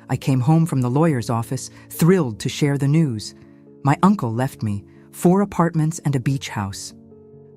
I came home from the lawyer's office, thrilled to share the news. My uncle left me 4 apartments and a beach house.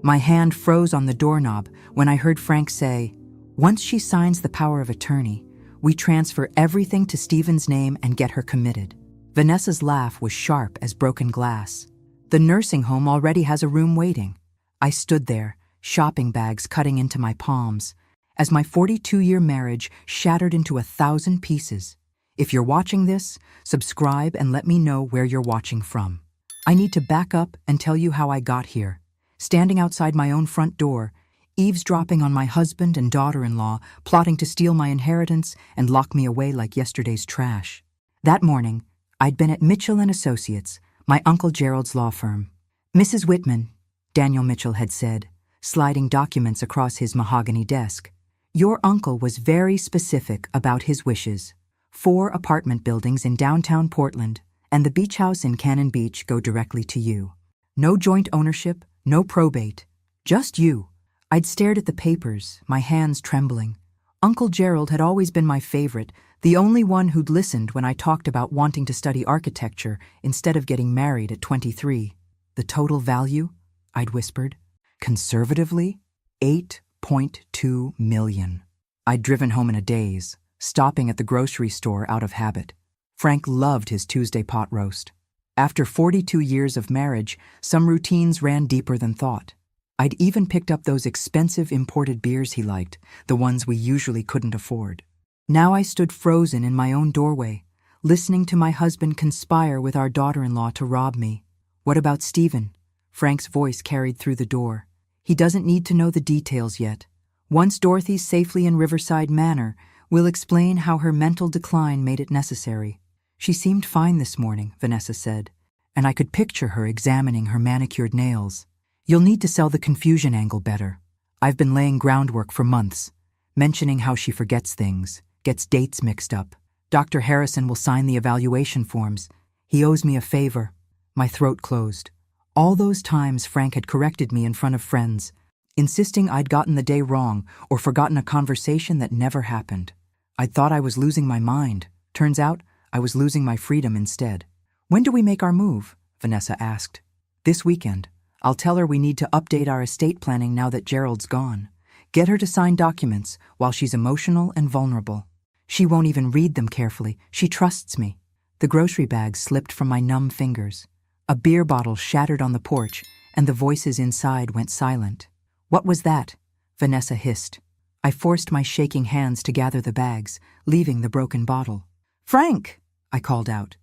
My hand froze on the doorknob when I heard Frank say, "Once she signs the power of attorney, we transfer everything to Stephen's name and get her committed." Vanessa's laugh was sharp as broken glass. "The nursing home already has a room waiting." I stood there, shopping bags cutting into my palms, as my 42-year marriage shattered into 1,000 pieces. If you're watching this, subscribe and let me know where you're watching from. I need to back up and tell you how I got here. Standing outside my own front door, eavesdropping on my husband and daughter-in-law, plotting to steal my inheritance and lock me away like yesterday's trash. That morning, I'd been at Mitchell & Associates, my Uncle Gerald's law firm. "Mrs. Whitman," Daniel Mitchell had said, sliding documents across his mahogany desk, "your uncle was very specific about his wishes. 4 apartment buildings in downtown Portland and the beach house in Cannon Beach go directly to you. No joint ownership, no probate, just you." I'd stared at the papers, my hands trembling. Uncle Gerald had always been my favorite, the only one who'd listened when I talked about wanting to study architecture instead of getting married at 23. "The total value?" I'd whispered. "Conservatively, $8.2 million. I'd driven home in a daze, stopping at the grocery store out of habit. Frank loved his Tuesday pot roast. After 42 years of marriage, some routines ran deeper than thought. I'd even picked up those expensive imported beers he liked, the ones we usually couldn't afford. Now I stood frozen in my own doorway, listening to my husband conspire with our daughter-in-law to rob me. "What about Stephen?" Frank's voice carried through the door. "He doesn't need to know the details yet. Once Dorothy's safely in Riverside Manor, we'll explain how her mental decline made it necessary." "She seemed fine this morning," Vanessa said, and I could picture her examining her manicured nails. "You'll need to sell the confusion angle better. I've been laying groundwork for months, mentioning how she forgets things, gets dates mixed up. Dr. Harrison will sign the evaluation forms. He owes me a favor." My throat closed. All those times Frank had corrected me in front of friends, insisting I'd gotten the day wrong or forgotten a conversation that never happened. I'd thought I was losing my mind. Turns out, I was losing my freedom instead. "When do we make our move?" Vanessa asked. "This weekend. I'll tell her we need to update our estate planning now that Gerald's gone. Get her to sign documents while she's emotional and vulnerable. She won't even read them carefully. She trusts me." The grocery bags slipped from my numb fingers. A beer bottle shattered on the porch, and the voices inside went silent. "What was that?" Vanessa hissed. I forced my shaking hands to gather the bags, leaving the broken bottle. "Frank!" I called out,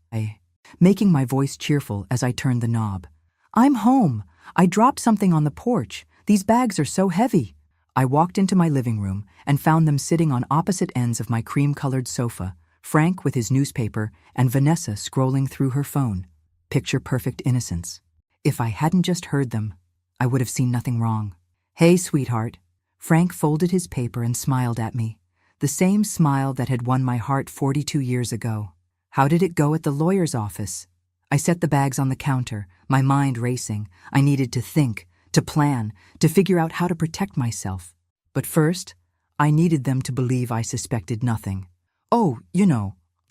making my voice cheerful as I turned the knob. "I'm home. I dropped something on the porch. These bags are so heavy." I walked into my living room and found them sitting on opposite ends of my cream-colored sofa, Frank with his newspaper and Vanessa scrolling through her phone. Picture-perfect innocence. If I hadn't just heard them, I would have seen nothing wrong. "Hey, sweetheart." Frank folded his paper and smiled at me, the same smile that had won my heart 42 years ago. "How did it go at the lawyer's office?" I set the bags on the counter, my mind racing. I needed to think, to plan, to figure out how to protect myself. But first, I needed them to believe I suspected nothing. "Oh,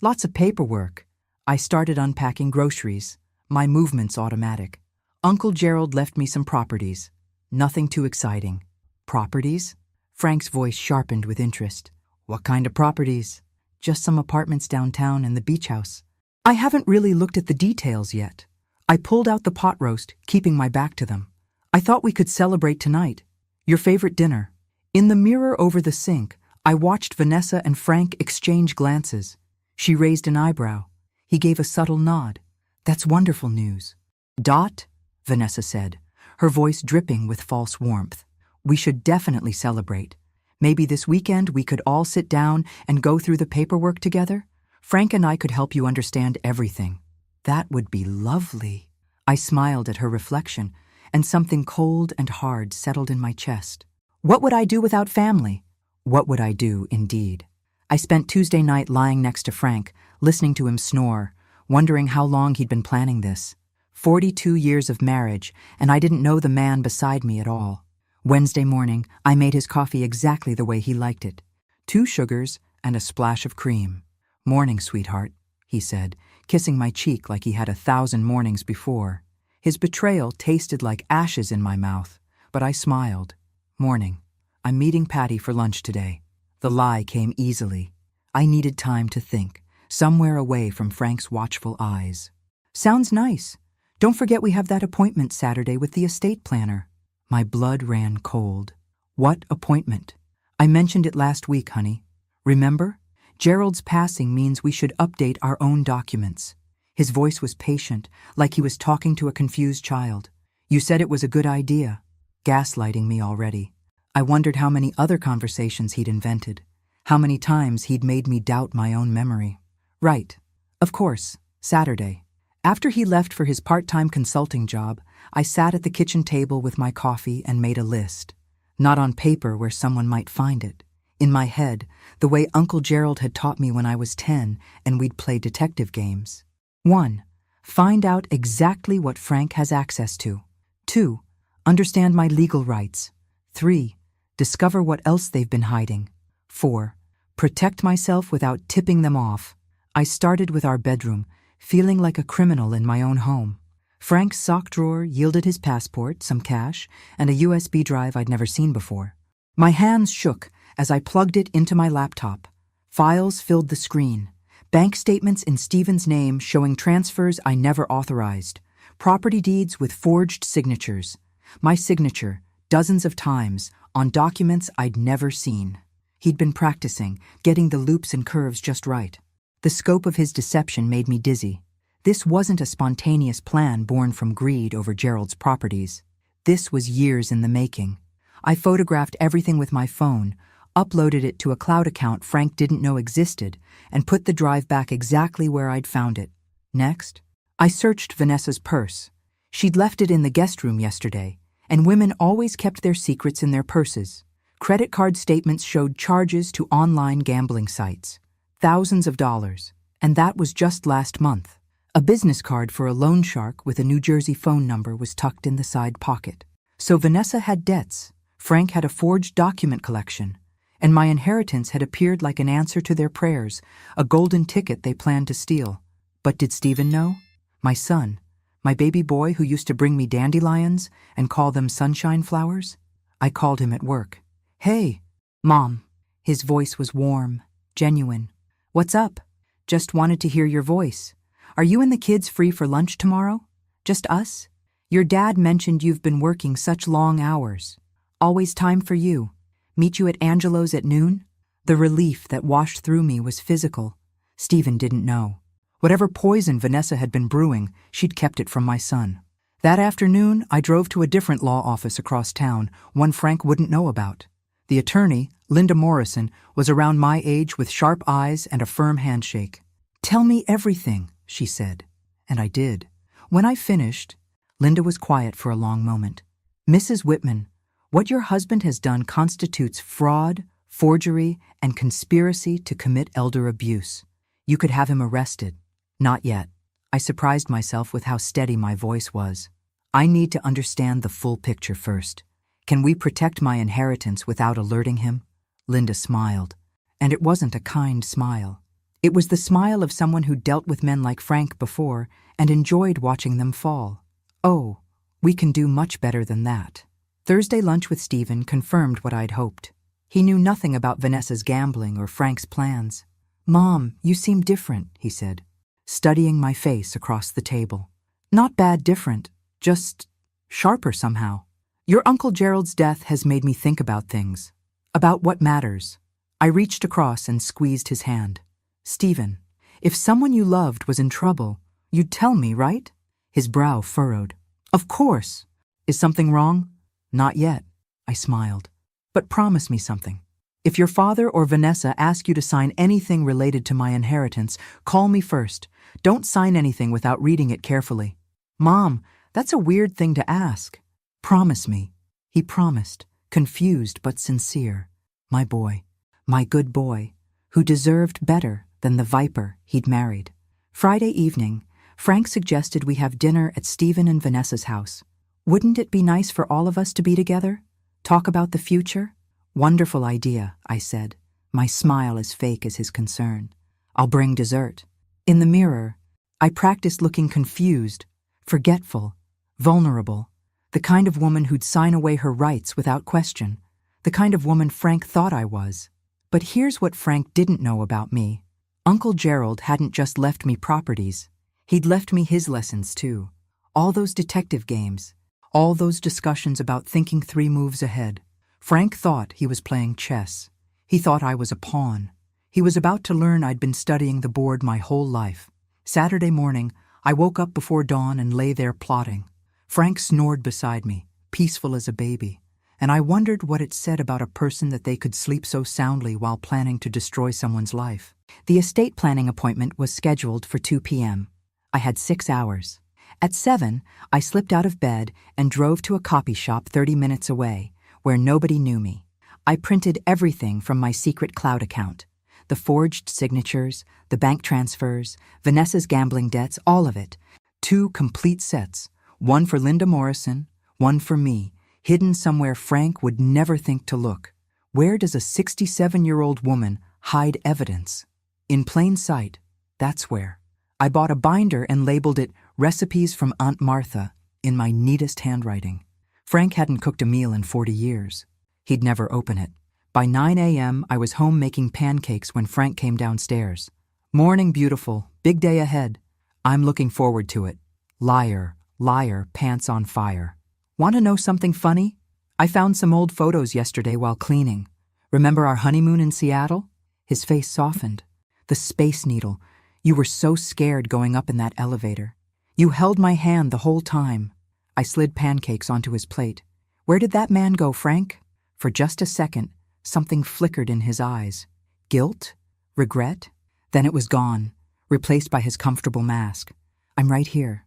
lots of paperwork." I started unpacking groceries, my movements automatic. Uncle Gerald left me some properties. Nothing too exciting. "Properties?" Frank's voice sharpened with interest. "What kind of properties?" "Just some apartments downtown and the beach house." I haven't really looked at the details yet. I pulled out the pot roast, keeping my back to them. "I thought we could celebrate tonight. Your favorite dinner." In the mirror over the sink, I watched Vanessa and Frank exchange glances. She raised an eyebrow. He gave a subtle nod. "That's wonderful news." "Dot," Vanessa said, her voice dripping with false warmth. "We should definitely celebrate. Maybe this weekend we could all sit down and go through the paperwork together. Frank and I could help you understand everything." "That would be lovely." I smiled at her reflection, and something cold and hard settled in my chest. What would I do without family? What would I do, indeed? I spent Tuesday night lying next to Frank, listening to him snore, wondering how long he'd been planning this. 42 years of marriage, and I didn't know the man beside me at all. Wednesday morning, I made his coffee exactly the way he liked it. 2 sugars and a splash of cream. "Morning, sweetheart," he said, kissing my cheek like he had 1,000 mornings before. His betrayal tasted like ashes in my mouth, but I smiled. "Morning. I'm meeting Patty for lunch today." The lie came easily. I needed time to think, somewhere away from Frank's watchful eyes. "Sounds nice. Don't forget we have that appointment Saturday with the estate planner." My blood ran cold. "What appointment?" "I mentioned it last week, honey. Remember? Gerald's passing means we should update our own documents." His voice was patient, like he was talking to a confused child. "You said it was a good idea." Gaslighting me already. I wondered how many other conversations he'd invented, how many times he'd made me doubt my own memory. "Right. Of course. Saturday." After he left for his part-time consulting job, I sat at the kitchen table with my coffee and made a list. Not on paper where someone might find it. In my head, the way Uncle Gerald had taught me when I was 10 and we'd play detective games. 1. Find out exactly what Frank has access to. 2. Understand my legal rights. 3. Discover what else they've been hiding. 4. Protect myself without tipping them off. I started with our bedroom, feeling like a criminal in my own home. Frank's sock drawer yielded his passport, some cash, and a USB drive I'd never seen before. My hands shook as I plugged it into my laptop. Files filled the screen. Bank statements in Stephen's name showing transfers I never authorized. Property deeds with forged signatures. My signature, dozens of times, on documents I'd never seen. He'd been practicing, getting the loops and curves just right. The scope of his deception made me dizzy. This wasn't a spontaneous plan born from greed over Gerald's properties. This was years in the making. I photographed everything with my phone, uploaded it to a cloud account Frank didn't know existed, and put the drive back exactly where I'd found it. Next, I searched Vanessa's purse. She'd left it in the guest room yesterday, and women always kept their secrets in their purses. Credit card statements showed charges to online gambling sites. Thousands of dollars, and that was just last month. A business card for a loan shark with a New Jersey phone number was tucked in the side pocket. So Vanessa had debts, Frank had a forged document collection, and my inheritance had appeared like an answer to their prayers, a golden ticket they planned to steal. But did Stephen know? My son, my baby boy who used to bring me dandelions and call them sunshine flowers? I called him at work. "Hey, Mom." His voice was warm, genuine. "What's up? Just wanted to hear your voice. Are you and the kids free for lunch tomorrow? Just us? Your dad mentioned you've been working such long hours. Always time for you. Meet you at Angelo's at noon?" The relief that washed through me was physical. Stephen didn't know. Whatever poison Vanessa had been brewing, she'd kept it from my son. That afternoon, I drove to a different law office across town, one Frank wouldn't know about. The attorney, Linda Morrison, was around my age with sharp eyes and a firm handshake. "Tell me everything," she said. And I did. When I finished, Linda was quiet for a long moment. "Mrs. Whitman, what your husband has done constitutes fraud, forgery, and conspiracy to commit elder abuse. You could have him arrested." "Not yet." I surprised myself with how steady my voice was. "I need to understand the full picture first. Can we protect my inheritance without alerting him?" Linda smiled. And it wasn't a kind smile. It was the smile of someone who dealt with men like Frank before and enjoyed watching them fall. "Oh, we can do much better than that." Thursday lunch with Stephen confirmed what I'd hoped. He knew nothing about Vanessa's gambling or Frank's plans. "Mom, you seem different," he said, studying my face across the table. "Not bad different, just sharper somehow. Your Uncle Gerald's death has made me think about things, about what matters." I reached across and squeezed his hand. "Stephen, if someone you loved was in trouble, you'd tell me, right?" His brow furrowed. "Of course. Is something wrong?" "Not yet," I smiled. "But promise me something. If your father or Vanessa ask you to sign anything related to my inheritance, call me first. Don't sign anything without reading it carefully." "Mom, that's a weird thing to ask." "Promise me." He promised, confused but sincere. My boy, my good boy, who deserved better than the viper he'd married. Friday evening, Frank suggested we have dinner at Stephen and Vanessa's house. Wouldn't it be nice for all of us to be together? Talk about the future? "Wonderful idea," I said, my smile as fake as his concern. I'll bring dessert. In the mirror, I practiced looking confused, forgetful, vulnerable, the kind of woman who'd sign away her rights without question, the kind of woman Frank thought I was. But here's what Frank didn't know about me. Uncle Gerald hadn't just left me properties. He'd left me his lessons too. All those detective games, all those discussions about thinking 3 moves ahead. Frank thought he was playing chess. He thought I was a pawn. He was about to learn I'd been studying the board my whole life. Saturday morning, I woke up before dawn and lay there plotting. Frank snored beside me, peaceful as a baby, and I wondered what it said about a person that they could sleep so soundly while planning to destroy someone's life. The estate planning appointment was scheduled for 2 p.m. I had 6 hours. At 7, I slipped out of bed and drove to a copy shop 30 minutes away, where nobody knew me. I printed everything from my secret cloud account. The forged signatures, the bank transfers, Vanessa's gambling debts, all of it. 2 complete sets, one for Linda Morrison, one for me, hidden somewhere Frank would never think to look. Where does a 67-year-old woman hide evidence? In plain sight, that's where. I bought a binder and labeled it Recipes from Aunt Martha in my neatest handwriting. Frank hadn't cooked a meal in 40 years. He'd never open it. By 9 a.m., I was home making pancakes when Frank came downstairs. Morning, beautiful. Big day ahead. I'm looking forward to it. Liar, liar, pants on fire. Want to know something funny? I found some old photos yesterday while cleaning. Remember our honeymoon in Seattle? His face softened. The Space Needle. You were so scared going up in that elevator. You held my hand the whole time. I slid pancakes onto his plate. Where did that man go, Frank? For just a second, something flickered in his eyes. Guilt? Regret? Then it was gone, replaced by his comfortable mask. I'm right here.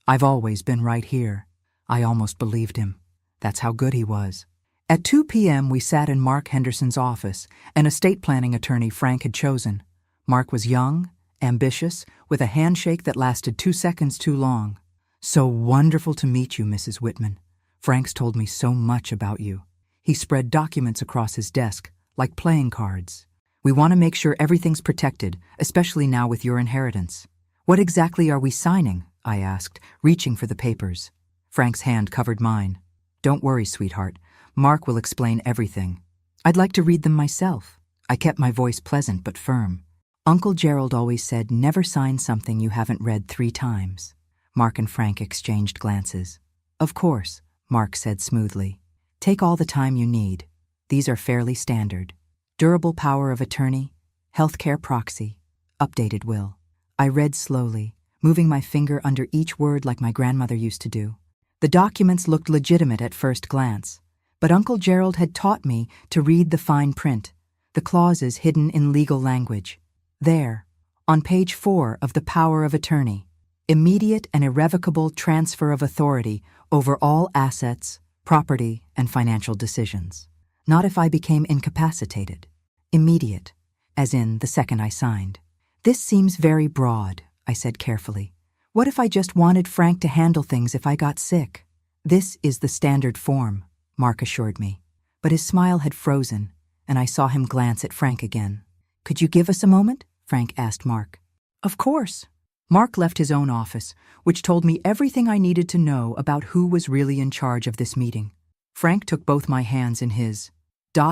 I've always been right here. I almost believed him. That's how good he was. At 2 p.m. we sat in Mark Henderson's office, an estate planning attorney Frank had chosen. Mark was young, ambitious, with a handshake that lasted 2 seconds too long. So wonderful to meet you, Mrs. Whitman. Frank's told me so much about you. He spread documents across his desk, like playing cards. We want to make sure everything's protected, especially now with your inheritance. What exactly are we signing? I asked, reaching for the papers. Frank's hand covered mine. Don't worry, sweetheart. Mark will explain everything. I'd like to read them myself. I kept my voice pleasant but firm. Uncle Gerald always said never sign something you haven't read 3 times. Mark and Frank exchanged glances. Of course, Mark said smoothly. Take all the time you need. These are fairly standard. Durable power of attorney, healthcare proxy, updated will. I read slowly, moving my finger under each word like my grandmother used to do. The documents looked legitimate at first glance, but Uncle Gerald had taught me to read the fine print, the clauses hidden in legal language. There, on page 4 of the power of attorney, immediate and irrevocable transfer of authority over all assets, property, and financial decisions. Not if I became incapacitated. Immediate, as in the second I signed. This seems very broad, I said carefully. What if I just wanted Frank to handle things if I got sick? This is the standard form, Mark assured me. But his smile had frozen, and I saw him glance at Frank again. Could you give us a moment? Frank asked Mark. Of course. Mark left his own office, which told me everything I needed to know about who was really in charge of this meeting. Frank took both my hands in his.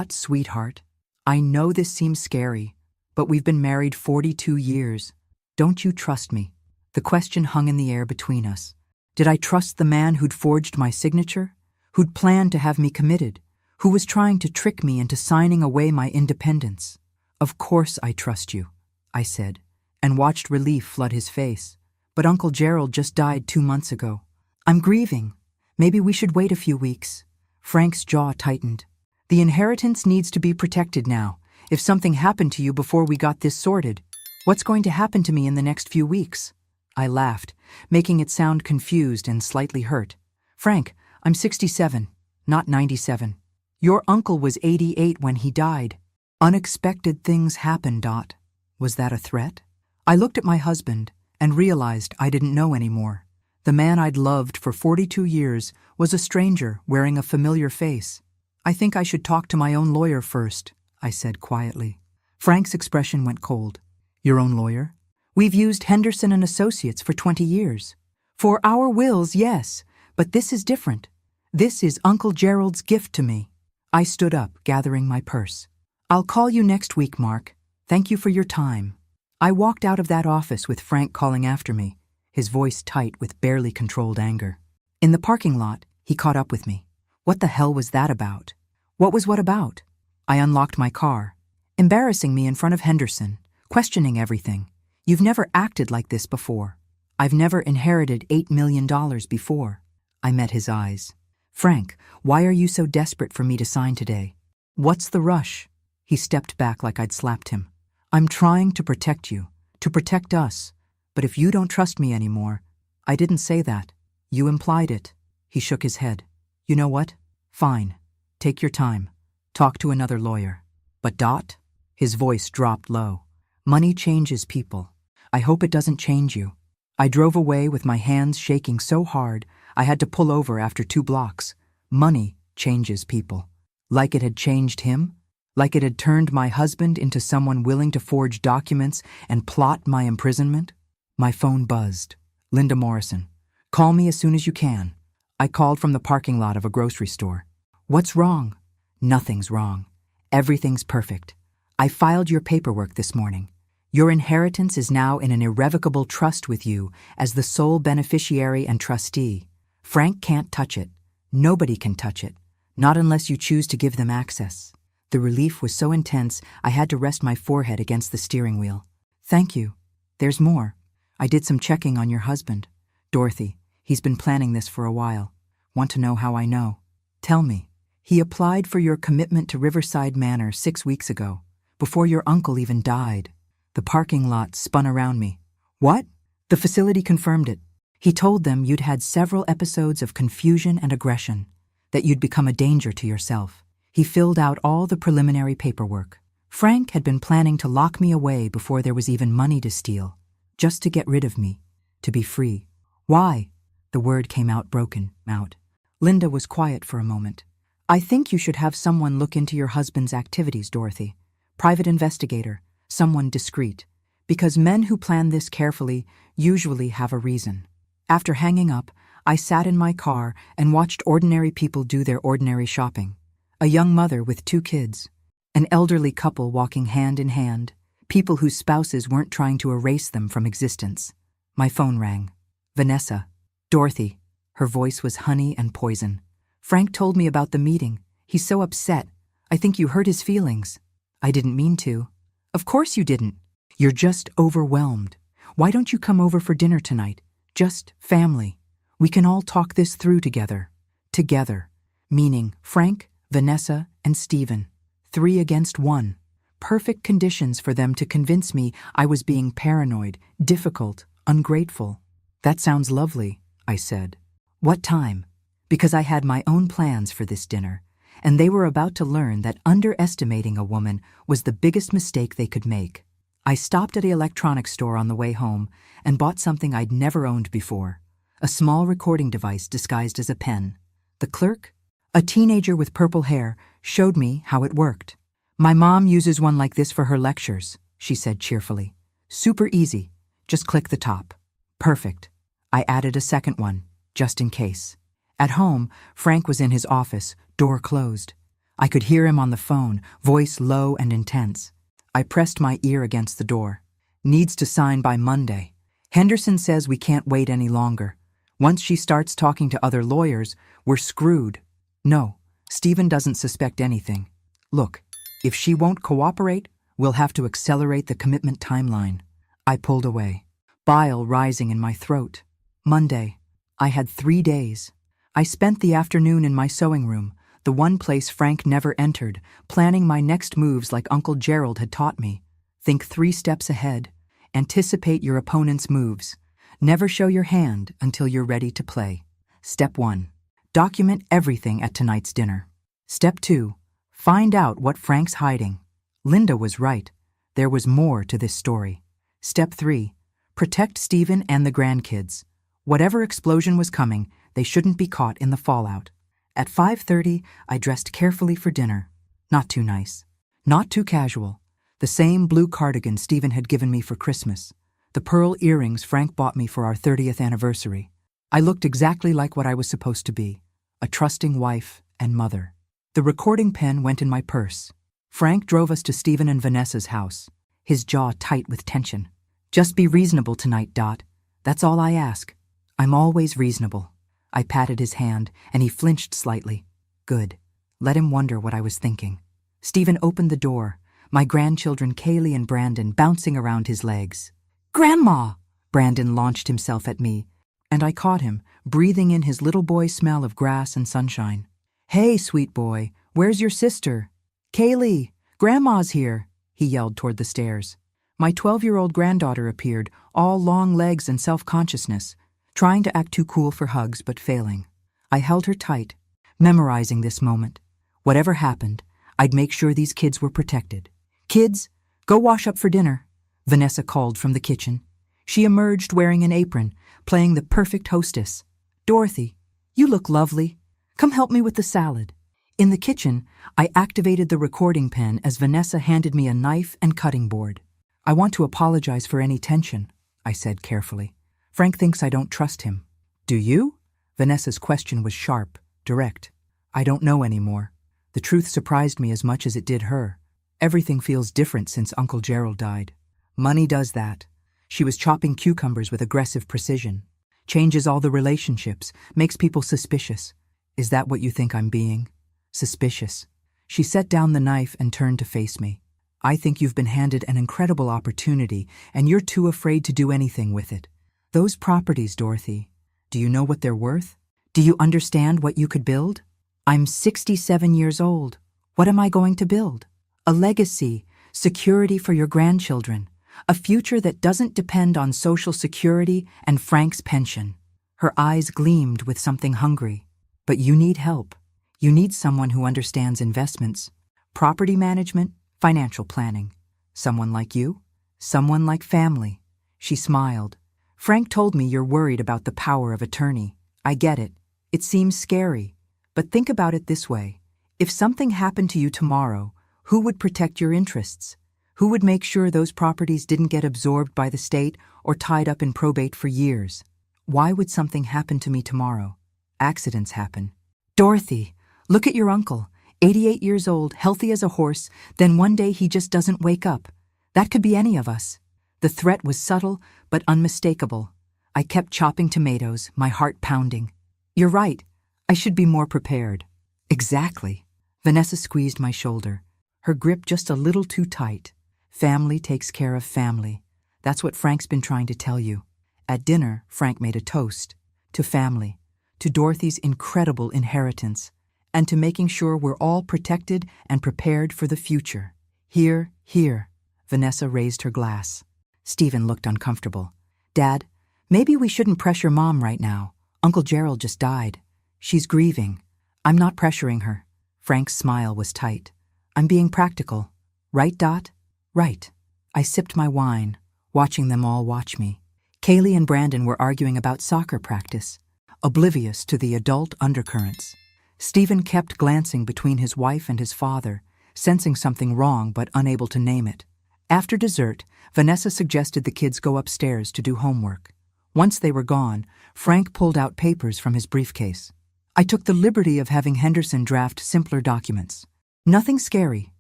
Sweetheart, I know this seems scary, but we've been married 42 years. Don't you trust me? The question hung in the air between us. Did I trust the man who'd forged my signature? Who'd planned to have me committed? Who was trying to trick me into signing away my independence? Of course I trust you, I said, and watched relief flood his face. But Uncle Gerald just died 2 months ago. I'm grieving. Maybe we should wait a few weeks. Frank's jaw tightened. The inheritance needs to be protected now. If something happened to you before we got this sorted, what's going to happen to me in the next few weeks? I laughed, making it sound confused and slightly hurt. Frank, I'm 67, not 97. Your uncle was 88 when he died. Unexpected things happen, Dot. Was that a threat? I looked at my husband and realized I didn't know anymore. The man I'd loved for 42 years was a stranger wearing a familiar face. I think I should talk to my own lawyer first, I said quietly. Frank's expression went cold. Your own lawyer? We've used Henderson and Associates for 20 years. For our wills, yes, but this is different. This is Uncle Gerald's gift to me. I stood up, gathering my purse. I'll call you next week, Mark. Thank you for your time. I walked out of that office with Frank calling after me, his voice tight with barely controlled anger. In the parking lot, he caught up with me. What the hell was that about? What was what about? I unlocked my car, embarrassing me in front of Henderson, questioning everything. You've never acted like this before. I've never inherited $8 million before. I met his eyes. Frank, why are you so desperate for me to sign today? What's the rush? He stepped back like I'd slapped him. I'm trying to protect you, to protect us. But if you don't trust me anymore, I didn't say that. You implied it. He shook his head. You know what? Fine. Take your time. Talk to another lawyer. But Dot? His voice dropped low. Money changes people. I hope it doesn't change you. I drove away with my hands shaking so hard I had to pull over after 2 blocks. Money changes people. Like it had changed him? Like it had turned my husband into someone willing to forge documents and plot my imprisonment? My phone buzzed. Linda Morrison. Call me as soon as you can. I called from the parking lot of a grocery store. What's wrong? Nothing's wrong. Everything's perfect. I filed your paperwork this morning. Your inheritance is now in an irrevocable trust with you as the sole beneficiary and trustee. Frank can't touch it. Nobody can touch it. Not unless you choose to give them access. The relief was so intense I had to rest my forehead against the steering wheel. Thank you. There's more. I did some checking on your husband. Dorothy, he's been planning this for a while. Want to know how I know? Tell me. He applied for your commitment to Riverside Manor 6 weeks ago, before your uncle even died. The parking lot spun around me. What? The facility confirmed it. He told them you'd had several episodes of confusion and aggression, that you'd become a danger to yourself. He filled out all the preliminary paperwork. Frank had been planning to lock me away before there was even money to steal, just to get rid of me, to be free. Why? The word came out broken, out. Linda was quiet for a moment. I think you should have someone look into your husband's activities, Dorothy. Private investigator, someone discreet. Because men who plan this carefully usually have a reason. After hanging up, I sat in my car and watched ordinary people do their ordinary shopping. A young mother with 2 kids. An elderly couple walking hand in hand. People whose spouses weren't trying to erase them from existence. My phone rang. Vanessa. Dorothy. Her voice was honey and poison. Frank told me about the meeting. He's so upset. I think you hurt his feelings. I didn't mean to. Of course you didn't. You're just overwhelmed. Why don't you come over for dinner tonight? Just family. We can all talk this through together. Together. Meaning Frank, Vanessa, and Stephen. 3 against 1. Perfect conditions for them to convince me I was being paranoid, difficult, ungrateful. That sounds lovely, I said. What time? Because I had my own plans for this dinner, and they were about to learn that underestimating a woman was the biggest mistake they could make. I stopped at an electronics store on the way home and bought something I'd never owned before. A small recording device disguised as a pen. The clerk, a teenager with purple hair, showed me how it worked. My mom uses one like this for her lectures, she said cheerfully. Super easy. Just click the top. Perfect. I added a second one, just in case. At home, Frank was in his office, door closed. I could hear him on the phone, voice low and intense. I pressed my ear against the door. Needs to sign by Monday. Henderson says we can't wait any longer. Once she starts talking to other lawyers, we're screwed. No, Stephen doesn't suspect anything. Look, if she won't cooperate, we'll have to accelerate the commitment timeline. I pulled away, bile rising in my throat. Monday. I had 3 days. I spent the afternoon in my sewing room, the one place Frank never entered, planning my next moves like Uncle Gerald had taught me. Think 3 steps ahead. Anticipate your opponent's moves. Never show your hand until you're ready to play. Step 1. Document everything at tonight's dinner. Step 2. Find out what Frank's hiding. Linda was right. There was more to this story. Step 3. Protect Stephen and the grandkids. Whatever explosion was coming, they shouldn't be caught in the fallout. At 5:30, I dressed carefully for dinner. Not too nice. Not too casual. The same blue cardigan Stephen had given me for Christmas. The pearl earrings Frank bought me for our 30th anniversary. I looked exactly like what I was supposed to be, a trusting wife and mother. The recording pen went in my purse. Frank drove us to Stephen and Vanessa's house, his jaw tight with tension. Just be reasonable tonight, Dot. That's all I ask. I'm always reasonable. I patted his hand, and he flinched slightly. Good. Let him wonder what I was thinking. Stephen opened the door, my grandchildren Kaylee and Brandon bouncing around his legs. Grandma! Brandon launched himself at me, and I caught him, breathing in his little boy smell of grass and sunshine. Hey, sweet boy, where's your sister? Kaylee, Grandma's here, he yelled toward the stairs. My 12-year-old granddaughter appeared, all long legs and self-consciousness, trying to act too cool for hugs but failing. I held her tight, memorizing this moment. Whatever happened, I'd make sure these kids were protected. Kids, go wash up for dinner, Vanessa called from the kitchen. She emerged wearing an apron, playing the perfect hostess. Dorothy, you look lovely. Come help me with the salad. In the kitchen, I activated the recording pen as Vanessa handed me a knife and cutting board. I want to apologize for any tension, I said carefully. Frank thinks I don't trust him. Do you? Vanessa's question was sharp, direct. I don't know anymore. The truth surprised me as much as it did her. Everything feels different since Uncle Gerald died. Money does that. She was chopping cucumbers with aggressive precision. Changes all the relationships, makes people suspicious. Is that what you think I'm being? Suspicious. She set down the knife and turned to face me. I think you've been handed an incredible opportunity, and you're too afraid to do anything with it. Those properties, Dorothy, do you know what they're worth? Do you understand what you could build? I'm 67 years old. What am I going to build? A legacy, security for your grandchildren, a future that doesn't depend on Social Security and Frank's pension. Her eyes gleamed with something hungry. But you need help. You need someone who understands investments, property management, financial planning. Someone like you? Someone like family. She smiled. Frank told me you're worried about the power of attorney. I get it. It seems scary. But think about it this way. If something happened to you tomorrow, who would protect your interests? Who would make sure those properties didn't get absorbed by the state or tied up in probate for years? Why would something happen to me tomorrow? Accidents happen. Dorothy, look at your uncle, 88 years old, healthy as a horse, then one day he just doesn't wake up. That could be any of us. The threat was subtle but unmistakable. I kept chopping tomatoes, my heart pounding. You're right. I should be more prepared. Exactly. Vanessa squeezed my shoulder, her grip just a little too tight. Family takes care of family. That's what Frank's been trying to tell you. At dinner, Frank made a toast. To family. To Dorothy's incredible inheritance. And to making sure we're all protected and prepared for the future. Here, here. Vanessa raised her glass. Stephen looked uncomfortable. Dad, maybe we shouldn't pressure Mom right now. Uncle Gerald just died. She's grieving. I'm not pressuring her. Frank's smile was tight. I'm being practical. Right, Dot? Right. I sipped my wine, watching them all watch me. Kaylee and Brandon were arguing about soccer practice, oblivious to the adult undercurrents. Stephen kept glancing between his wife and his father, sensing something wrong but unable to name it. After dessert, Vanessa suggested the kids go upstairs to do homework. Once they were gone, Frank pulled out papers from his briefcase. I took the liberty of having Henderson draft simpler documents. Nothing scary,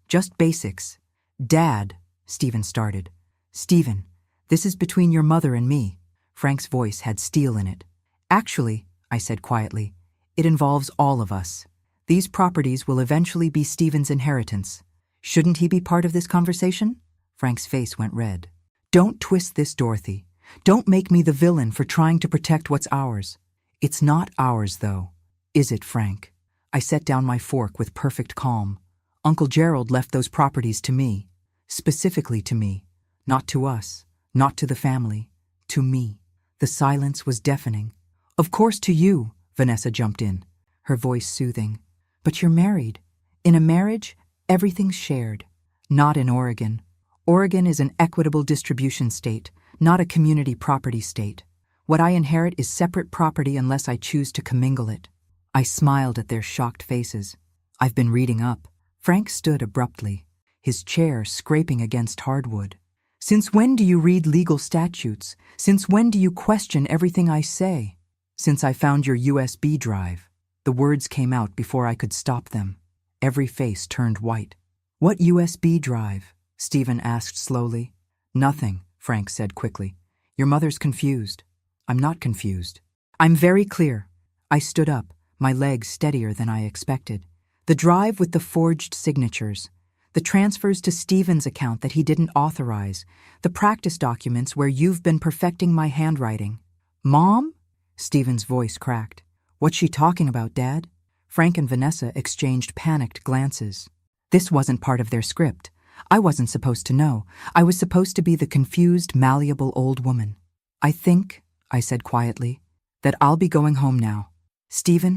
just basics. Dad, Stephen started. Stephen, this is between your mother and me. Frank's voice had steel in it. Actually, I said quietly, it involves all of us. These properties will eventually be Stephen's inheritance. Shouldn't he be part of this conversation? Frank's face went red. Don't twist this, Dorothy. Don't make me the villain for trying to protect what's ours. It's not ours, though. Is it, Frank? I set down my fork with perfect calm. Uncle Gerald left those properties to me. Specifically to me. Not to us. Not to the family. To me. The silence was deafening. Of course to you, Vanessa jumped in, her voice soothing. But you're married. In a marriage, everything's shared. Not in Oregon. Oregon is an equitable distribution state, not a community property state. What I inherit is separate property unless I choose to commingle it. I smiled at their shocked faces. I've been reading up. Frank stood abruptly, his chair scraping against hardwood. "Since when do you read legal statutes? Since when do you question everything I say?" "Since I found your USB drive." The words came out before I could stop them. Every face turned white. "What USB drive?" Stephen asked slowly. "Nothing," Frank said quickly. "Your mother's confused." "I'm not confused. I'm very clear." I stood up, my legs steadier than I expected. "The drive with the forged signatures. The transfers to Stephen's account that he didn't authorize. The practice documents where you've been perfecting my handwriting." "Mom?" Stephen's voice cracked. "What's she talking about, Dad?" Frank and Vanessa exchanged panicked glances. This wasn't part of their script. I wasn't supposed to know. I was supposed to be the confused, malleable old woman. "I think," I said quietly, "that I'll be going home now. Stephen,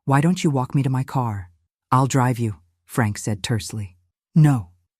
why don't you walk me to my car?" "I'll drive you," Frank said tersely. "No."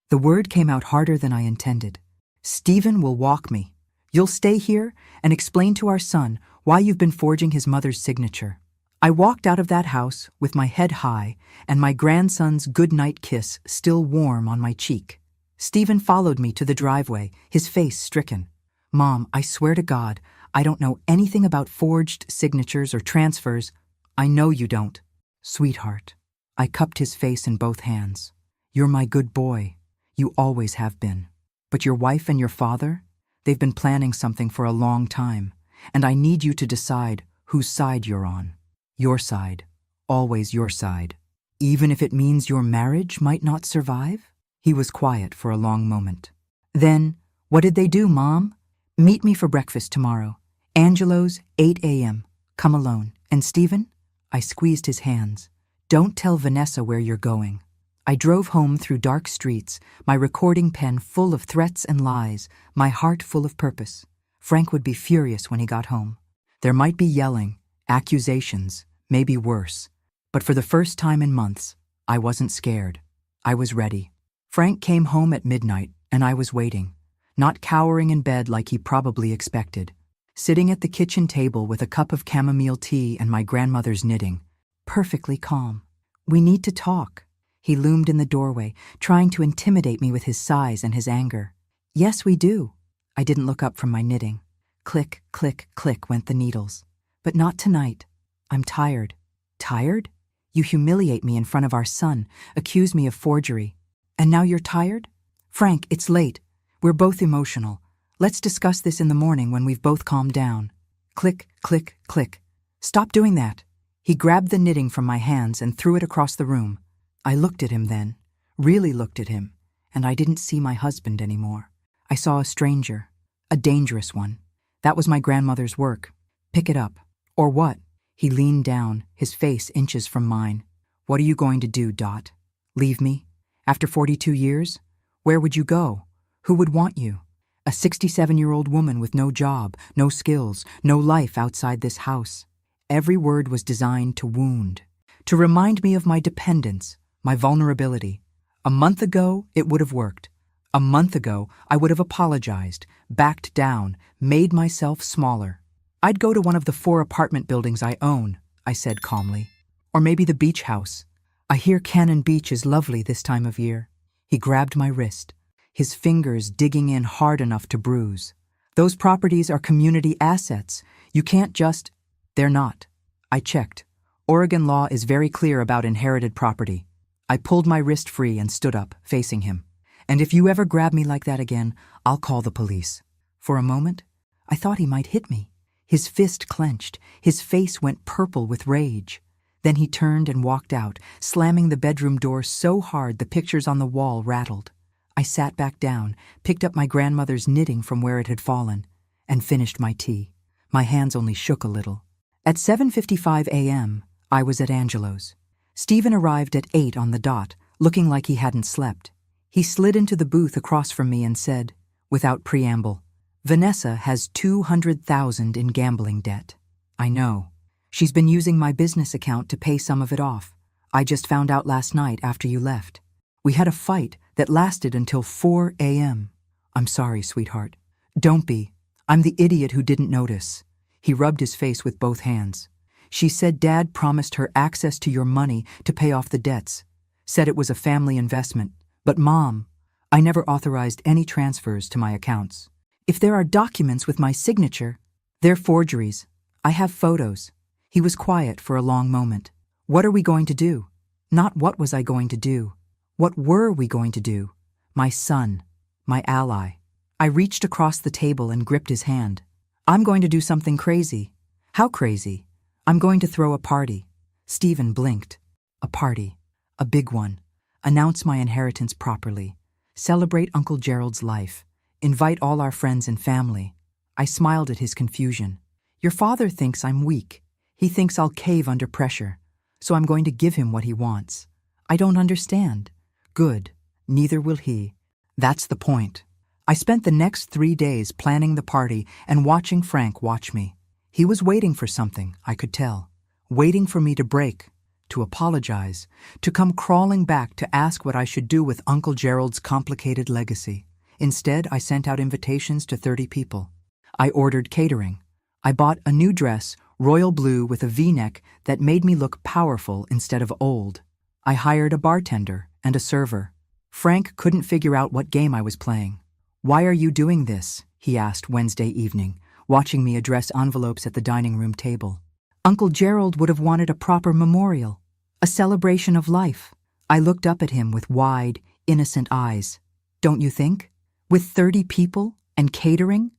The word came out harder than I intended. "Stephen will walk me. You'll stay here and explain to our son why you've been forging his mother's signature." I walked out of that house with my head high and my grandson's goodnight kiss still warm on my cheek. Stephen followed me to the driveway, his face stricken. "Mom, I swear to God, I don't know anything about forged signatures or transfers." "I know you don't." "Sweetheart." I cupped his face in both hands. "You're my good boy. You always have been. But your wife and your father? They've been planning something for a long time, and I need you to decide whose side you're on. Your side. Always your side. Even if it means your marriage might not survive?" He was quiet for a long moment. "Then, what did they do, Mom?" "Meet me for breakfast tomorrow. Angelo's, 8 a.m. Come alone. And Stephen?" I squeezed his hands. "Don't tell Vanessa where you're going." I drove home through dark streets, my recording pen full of threats and lies, my heart full of purpose. Frank would be furious when he got home. There might be yelling, accusations, maybe worse. But for the first time in months, I wasn't scared. I was ready. Frank came home at midnight, and I was waiting, not cowering in bed like he probably expected. Sitting at the kitchen table with a cup of chamomile tea and my grandmother's knitting, perfectly calm. "We need to talk." He loomed in the doorway, trying to intimidate me with his size and his anger. "Yes, we do." I didn't look up from my knitting. Click, click, click went the needles. "But not tonight. I'm tired." "Tired? You humiliate me in front of our son, accuse me of forgery. And now you're tired?" "Frank, it's late. We're both emotional. Let's discuss this in the morning when we've both calmed down." Click, click, click. "Stop doing that." He grabbed the knitting from my hands and threw it across the room. I looked at him then, really looked at him, and I didn't see my husband anymore. I saw a stranger, a dangerous one. That was my grandmother's work. "Pick it up." "Or what?" He leaned down, his face inches from mine. "What are you going to do, Dot? Leave me? After 42 years? Where would you go? Who would want you? A 67-year-old woman with no job, no skills, no life outside this house." Every word was designed to wound, to remind me of my dependence, my vulnerability. A month ago, it would have worked. A month ago, I would have apologized, backed down, made myself smaller. "I'd go to one of the 4 apartment buildings I own," I said calmly. "Or maybe the beach house. I hear Cannon Beach is lovely this time of year." He grabbed my wrist, his fingers digging in hard enough to bruise. "Those properties are community assets. You can't just—" "They're not." I checked. Oregon law is very clear about inherited property. I pulled my wrist free and stood up, facing him. "And if you ever grab me like that again, I'll call the police." For a moment, I thought he might hit me. His fist clenched, his face went purple with rage. Then he turned and walked out, slamming the bedroom door so hard the pictures on the wall rattled. I sat back down, picked up my grandmother's knitting from where it had fallen, and finished my tea. My hands only shook a little. At 7:55 a.m., I was at Angelo's. Stephen arrived at 8 on the dot, looking like he hadn't slept. He slid into the booth across from me and said, without preamble, "Vanessa has $200,000 in gambling debt." "I know. She's been using my business account to pay some of it off. I just found out last night after you left. We had a fight that lasted until 4 a.m. "I'm sorry, sweetheart." "Don't be. I'm the idiot who didn't notice." He rubbed his face with both hands. "She said Dad promised her access to your money to pay off the debts. Said it was a family investment. But Mom, I never authorized any transfers to my accounts. If there are documents with my signature, they're forgeries. I have photos. He was quiet for a long moment. What are we going to do? Not what was I going to do. What were we going to do? My son, my ally. I reached across the table and gripped his hand. I'm going to do something crazy. How crazy? I'm going to throw a party. Stephen blinked. A party. A big one. Announce my inheritance properly. Celebrate Uncle Gerald's life. Invite all our friends and family. I smiled at his confusion. Your father thinks I'm weak. He thinks I'll cave under pressure. So I'm going to give him what he wants. I don't understand. Good. Neither will he. That's the point. I spent the next 3 days planning the party and watching Frank watch me. He was waiting for something, I could tell. Waiting for me to break, to apologize, to come crawling back to ask what I should do with Uncle Gerald's complicated legacy. Instead, I sent out invitations to 30 people. I ordered catering. I bought a new dress, royal blue with a V-neck that made me look powerful instead of old. I hired a bartender and a server. Frank couldn't figure out what game I was playing. Why are you doing this? He asked Wednesday evening, watching me address envelopes at the dining room table. Uncle Gerald would have wanted a proper memorial, a celebration of life. I looked up at him with wide, innocent eyes. Don't you think? With 30 people and catering?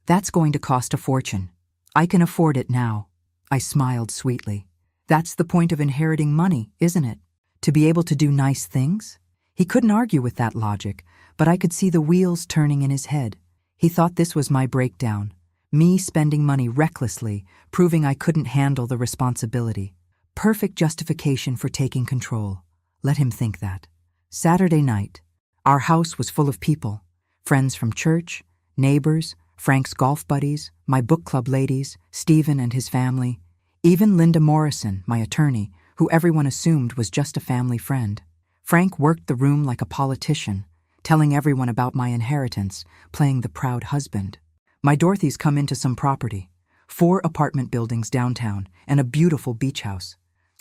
That's going to cost a fortune. I can afford it now. I smiled sweetly. That's the point of inheriting money, isn't it? To be able to do nice things? He couldn't argue with that logic, but I could see the wheels turning in his head. He thought this was my breakdown. Me spending money recklessly, proving I couldn't handle the responsibility. Perfect justification for taking control. Let him think that. Saturday night. Our house was full of people. Friends from church, neighbors, Frank's golf buddies, my book club ladies, Stephen and his family. Even Linda Morrison, my attorney, who everyone assumed was just a family friend. Frank worked the room like a politician, telling everyone about my inheritance, playing the proud husband. My Dorothy's come into some property, 4 apartment buildings downtown and a beautiful beach house.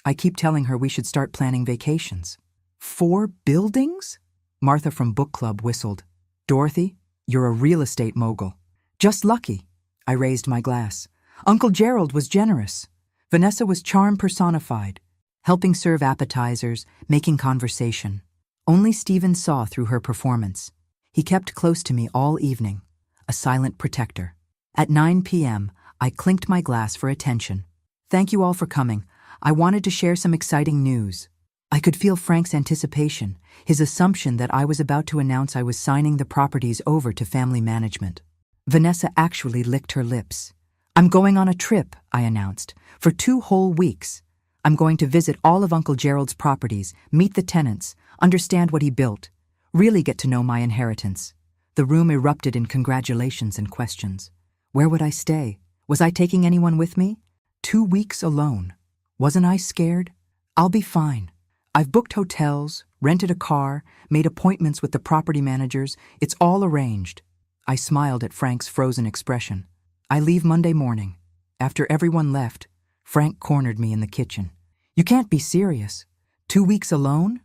I keep telling her we should start planning vacations. 4 buildings? Martha from book club whistled. Dorothy, you're a real estate mogul. Just lucky. I raised my glass. Uncle Gerald was generous. Vanessa was charm personified, helping serve appetizers, making conversation. Only Stephen saw through her performance. He kept close to me all evening, a silent protector. At 9 p.m., I clinked my glass for attention. Thank you all for coming. I wanted to share some exciting news. I could feel Frank's anticipation, his assumption that I was about to announce I was signing the properties over to family management. Vanessa actually licked her lips. I'm going on a trip, I announced, for 2 whole weeks. I'm going to visit all of Uncle Gerald's properties, meet the tenants, understand what he built, really get to know my inheritance. The room erupted in congratulations and questions. Where would I stay? Was I taking anyone with me? 2 weeks alone. Wasn't I scared? I'll be fine. I've booked hotels, rented a car, made appointments with the property managers. It's all arranged. I smiled at Frank's frozen expression. I leave Monday morning. After everyone left, Frank cornered me in the kitchen. You can't be serious. 2 weeks alone?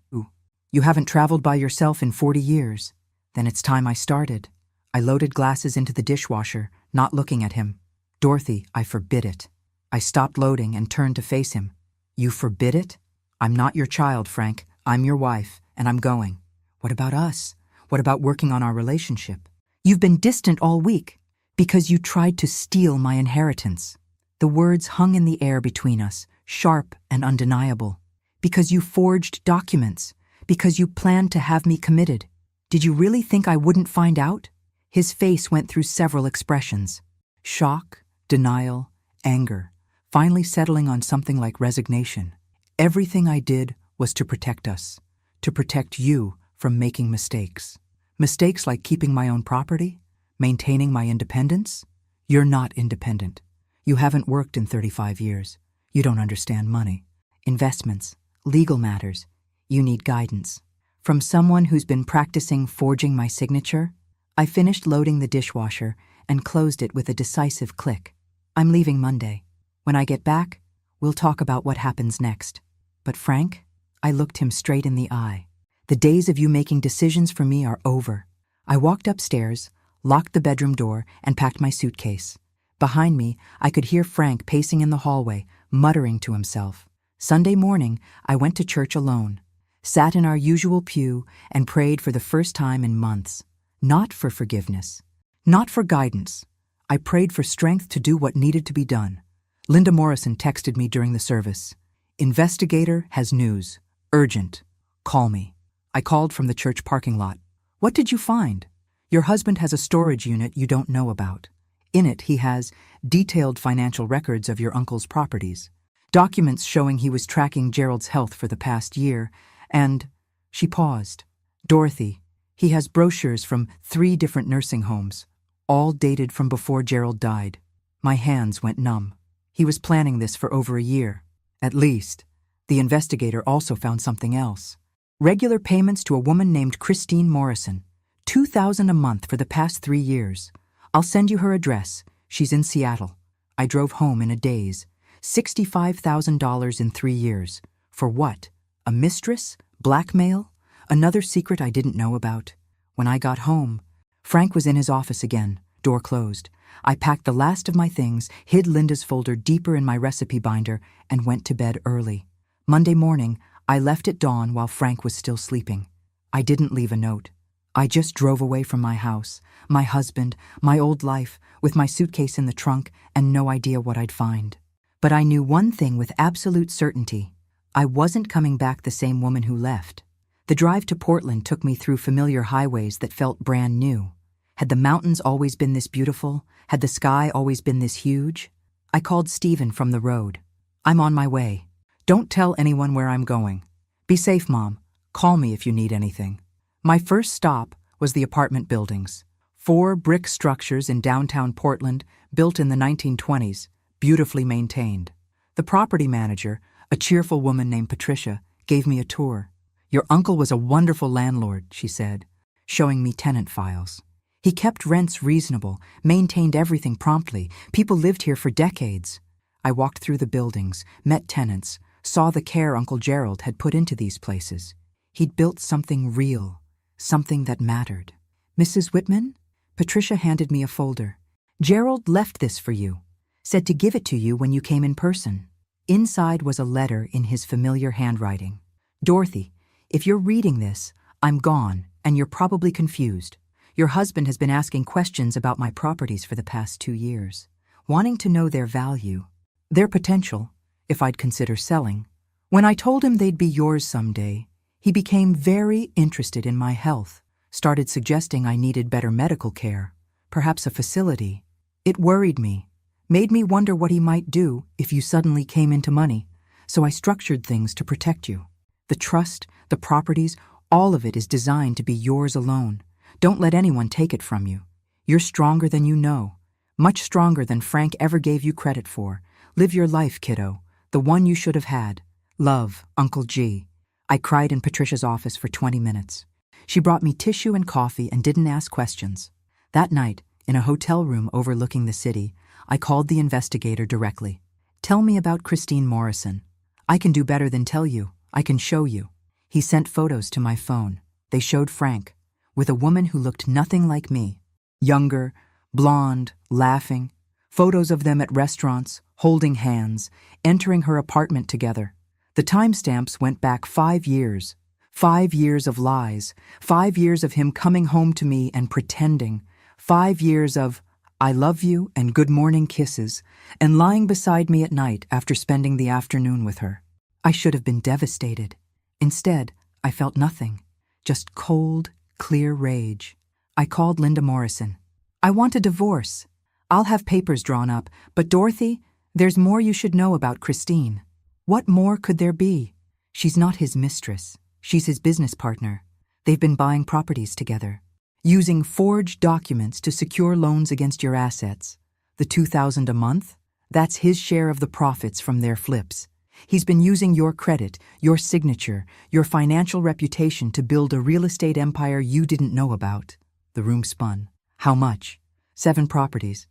You haven't traveled by yourself in 40 years. Then it's time I started. I loaded glasses into the dishwasher, not looking at him. Dorothy, I forbid it. I stopped loading and turned to face him. You forbid it? I'm not your child, Frank. I'm your wife, and I'm going. What about us? What about working on our relationship? You've been distant all week because you tried to steal my inheritance. The words hung in the air between us, sharp and undeniable. Because you forged documents. Because you planned to have me committed. Did you really think I wouldn't find out? His face went through several expressions. Shock, denial, anger, finally settling on something like resignation. Everything I did was to protect us, to protect you from making mistakes. Mistakes like keeping my own property, maintaining my independence. You're not independent. You haven't worked in 35 years. You don't understand money, investments, legal matters. You need guidance. From someone who's been practicing forging my signature, I finished loading the dishwasher and closed it with a decisive click. I'm leaving Monday. When I get back, we'll talk about what happens next. But Frank, I looked him straight in the eye. The days of you making decisions for me are over. I walked upstairs, locked the bedroom door, and packed my suitcase. Behind me, I could hear Frank pacing in the hallway, muttering to himself. Sunday morning, I went to church alone, sat in our usual pew, and prayed for the first time in months. Not for forgiveness, not for guidance. I prayed for strength to do what needed to be done. Linda Morrison texted me during the service. Investigator has news. Urgent. Call me. I called from the church parking lot. What did you find? Your husband has a storage unit you don't know about. In it, he has detailed financial records of your uncle's properties, documents showing he was tracking Gerald's health for the past year, and she paused. Dorothy, he has brochures from 3 different nursing homes, all dated from before Gerald died. My hands went numb. He was planning this for over a year. At least. The investigator also found something else. Regular payments to a woman named Christine Morrison. $2,000 a month for the past 3 years. I'll send you her address. She's in Seattle. I drove home in a daze. $65,000 in 3 years. For what? A mistress? Blackmail? Another secret I didn't know about? When I got home, Frank was in his office again, door closed. I packed the last of my things, hid Linda's folder deeper in my recipe binder, and went to bed early. Monday morning, I left at dawn while Frank was still sleeping. I didn't leave a note. I just drove away from my house, my husband, my old life, with my suitcase in the trunk and no idea what I'd find. But I knew one thing with absolute certainty. I wasn't coming back the same woman who left. The drive to Portland took me through familiar highways that felt brand new. Had the mountains always been this beautiful? Had the sky always been this huge? I called Stephen from the road. I'm on my way. Don't tell anyone where I'm going. Be safe, Mom. Call me if you need anything. My first stop was the apartment buildings. 4 brick structures in downtown Portland, built in the 1920s, beautifully maintained. The property manager, a cheerful woman named Patricia, gave me a tour. Your uncle was a wonderful landlord, she said, showing me tenant files. He kept rents reasonable, maintained everything promptly. People lived here for decades. I walked through the buildings, met tenants, saw the care Uncle Gerald had put into these places. He'd built something real, something that mattered. Mrs. Whitman? Patricia handed me a folder. Gerald left this for you. Said to give it to you when you came in person. Inside was a letter in his familiar handwriting. Dorothy, if you're reading this, I'm gone, and you're probably confused. Your husband has been asking questions about my properties for the past 2 years, wanting to know their value, their potential, if I'd consider selling. When I told him they'd be yours someday, he became very interested in my health, started suggesting I needed better medical care, perhaps a facility. It worried me, made me wonder what he might do if you suddenly came into money, so I structured things to protect you. The trust, the properties, all of it is designed to be yours alone. Don't let anyone take it from you. You're stronger than you know, much stronger than Frank ever gave you credit for. Live your life, kiddo, the one you should have had. Love, Uncle G. I cried in Patricia's office for 20 minutes. She brought me tissue and coffee and didn't ask questions. That night, in a hotel room overlooking the city, I called the investigator directly. Tell me about Christine Morrison. I can do better than tell you. I can show you. He sent photos to my phone. They showed Frank, with a woman who looked nothing like me. Younger, blonde, laughing. Photos of them at restaurants, holding hands, entering her apartment together. The timestamps went back 5 years. 5 years of lies. 5 years of him coming home to me and pretending. 5 years of I love you and good morning kisses, and lying beside me at night after spending the afternoon with her. I should have been devastated. Instead, I felt nothing. Just cold, clear rage. I called Linda Morrison. I want a divorce. I'll have papers drawn up, but Dorothy, there's more you should know about Christine. What more could there be? She's not his mistress. She's his business partner. They've been buying properties together, using forged documents to secure loans against your assets. The $2,000 a month? That's his share of the profits from their flips. He's been using your credit, your signature, your financial reputation to build a real estate empire you didn't know about. The room spun. How much? 7 properties.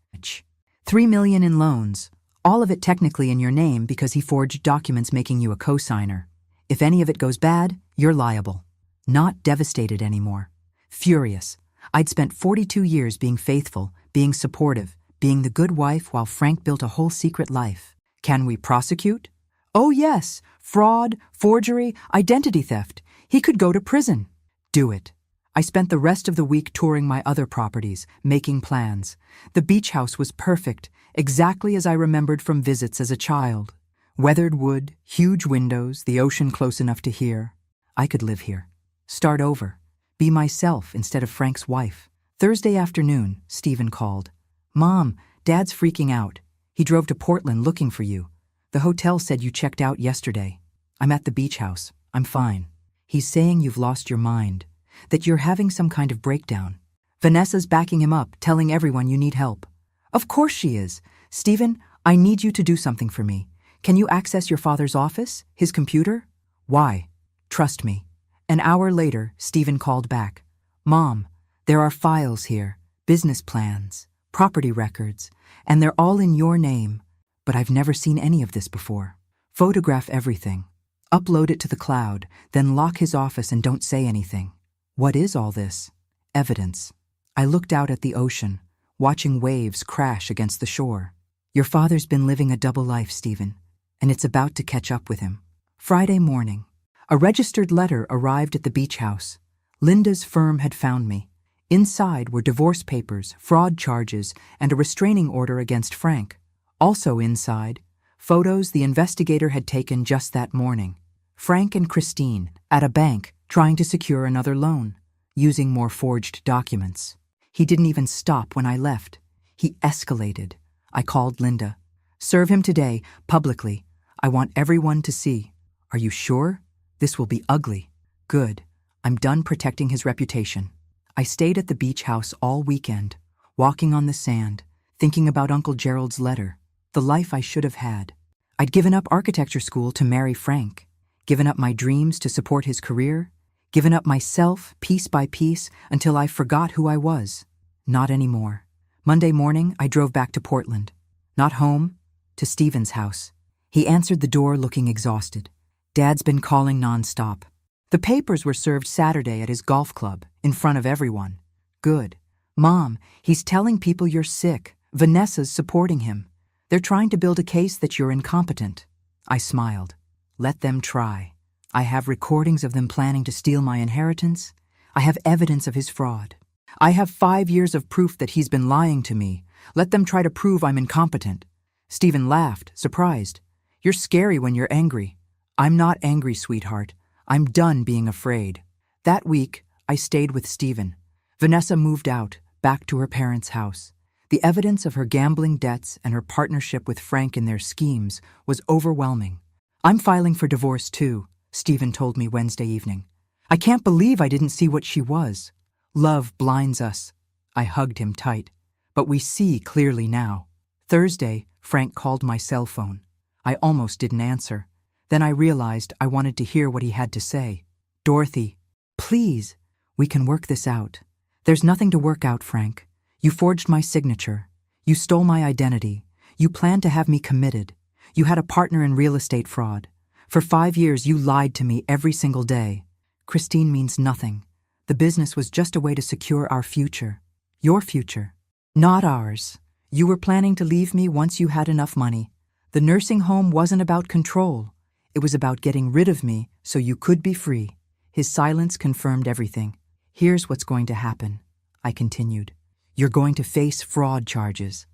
$3 million in loans. All of it technically in your name because he forged documents making you a co-signer. If any of it goes bad, you're liable. Not devastated anymore. Furious. I'd spent 42 years being faithful, being supportive, being the good wife while Frank built a whole secret life. Can we prosecute? Oh yes, fraud, forgery, identity theft. He could go to prison. Do it. I spent the rest of the week touring my other properties, making plans. The beach house was perfect, exactly as I remembered from visits as a child. Weathered wood, huge windows, the ocean close enough to hear. I could live here. Start over. Be myself instead of Frank's wife. Thursday afternoon, Stephen called. Mom, Dad's freaking out. He drove to Portland looking for you. The hotel said you checked out yesterday. I'm at the beach house. I'm fine. He's saying you've lost your mind, that you're having some kind of breakdown. Vanessa's backing him up, telling everyone you need help. Of course she is. Stephen, I need you to do something for me. Can you access your father's office, his computer? Why? Trust me. An hour later, Stephen called back. Mom, there are files here, business plans, property records, and they're all in your name, but I've never seen any of this before. Photograph everything. Upload it to the cloud, then lock his office and don't say anything. What is all this? Evidence. I looked out at the ocean, watching waves crash against the shore. Your father's been living a double life, Stephen, and it's about to catch up with him. Friday morning. A registered letter arrived at the beach house. Linda's firm had found me. Inside were divorce papers, fraud charges, and a restraining order against Frank. Also inside, photos the investigator had taken just that morning. Frank and Christine, at a bank, trying to secure another loan, using more forged documents. He didn't even stop when I left. He escalated. I called Linda. Serve him today, publicly. I want everyone to see. Are you sure? This will be ugly. Good. I'm done protecting his reputation. I stayed at the beach house all weekend, walking on the sand, thinking about Uncle Gerald's letter, the life I should have had. I'd given up architecture school to marry Frank, given up my dreams to support his career, given up myself piece by piece until I forgot who I was. Not anymore. Monday morning, I drove back to Portland. Not home, to Stephen's house. He answered the door looking exhausted. Dad's been calling nonstop. The papers were served Saturday at his golf club, in front of everyone. Good. Mom, he's telling people you're sick. Vanessa's supporting him. They're trying to build a case that you're incompetent. I smiled. Let them try. I have recordings of them planning to steal my inheritance. I have evidence of his fraud. I have 5 years of proof that he's been lying to me. Let them try to prove I'm incompetent. Stephen laughed, surprised. You're scary when you're angry. I'm not angry, sweetheart. I'm done being afraid. That week, I stayed with Stephen. Vanessa moved out, back to her parents' house. The evidence of her gambling debts and her partnership with Frank in their schemes was overwhelming. I'm filing for divorce too, Stephen told me Wednesday evening. I can't believe I didn't see what she was. Love blinds us. I hugged him tight. But we see clearly now. Thursday, Frank called my cell phone. I almost didn't answer. Then I realized I wanted to hear what he had to say. Dorothy, please, we can work this out. There's nothing to work out, Frank. You forged my signature. You stole my identity. You planned to have me committed. You had a partner in real estate fraud. For 5 years, you lied to me every single day. Christine means nothing. The business was just a way to secure our future. Your future. Not ours. You were planning to leave me once you had enough money. The nursing home wasn't about control. It was about getting rid of me so you could be free. His silence confirmed everything. Here's what's going to happen, I continued. You're going to face fraud charges.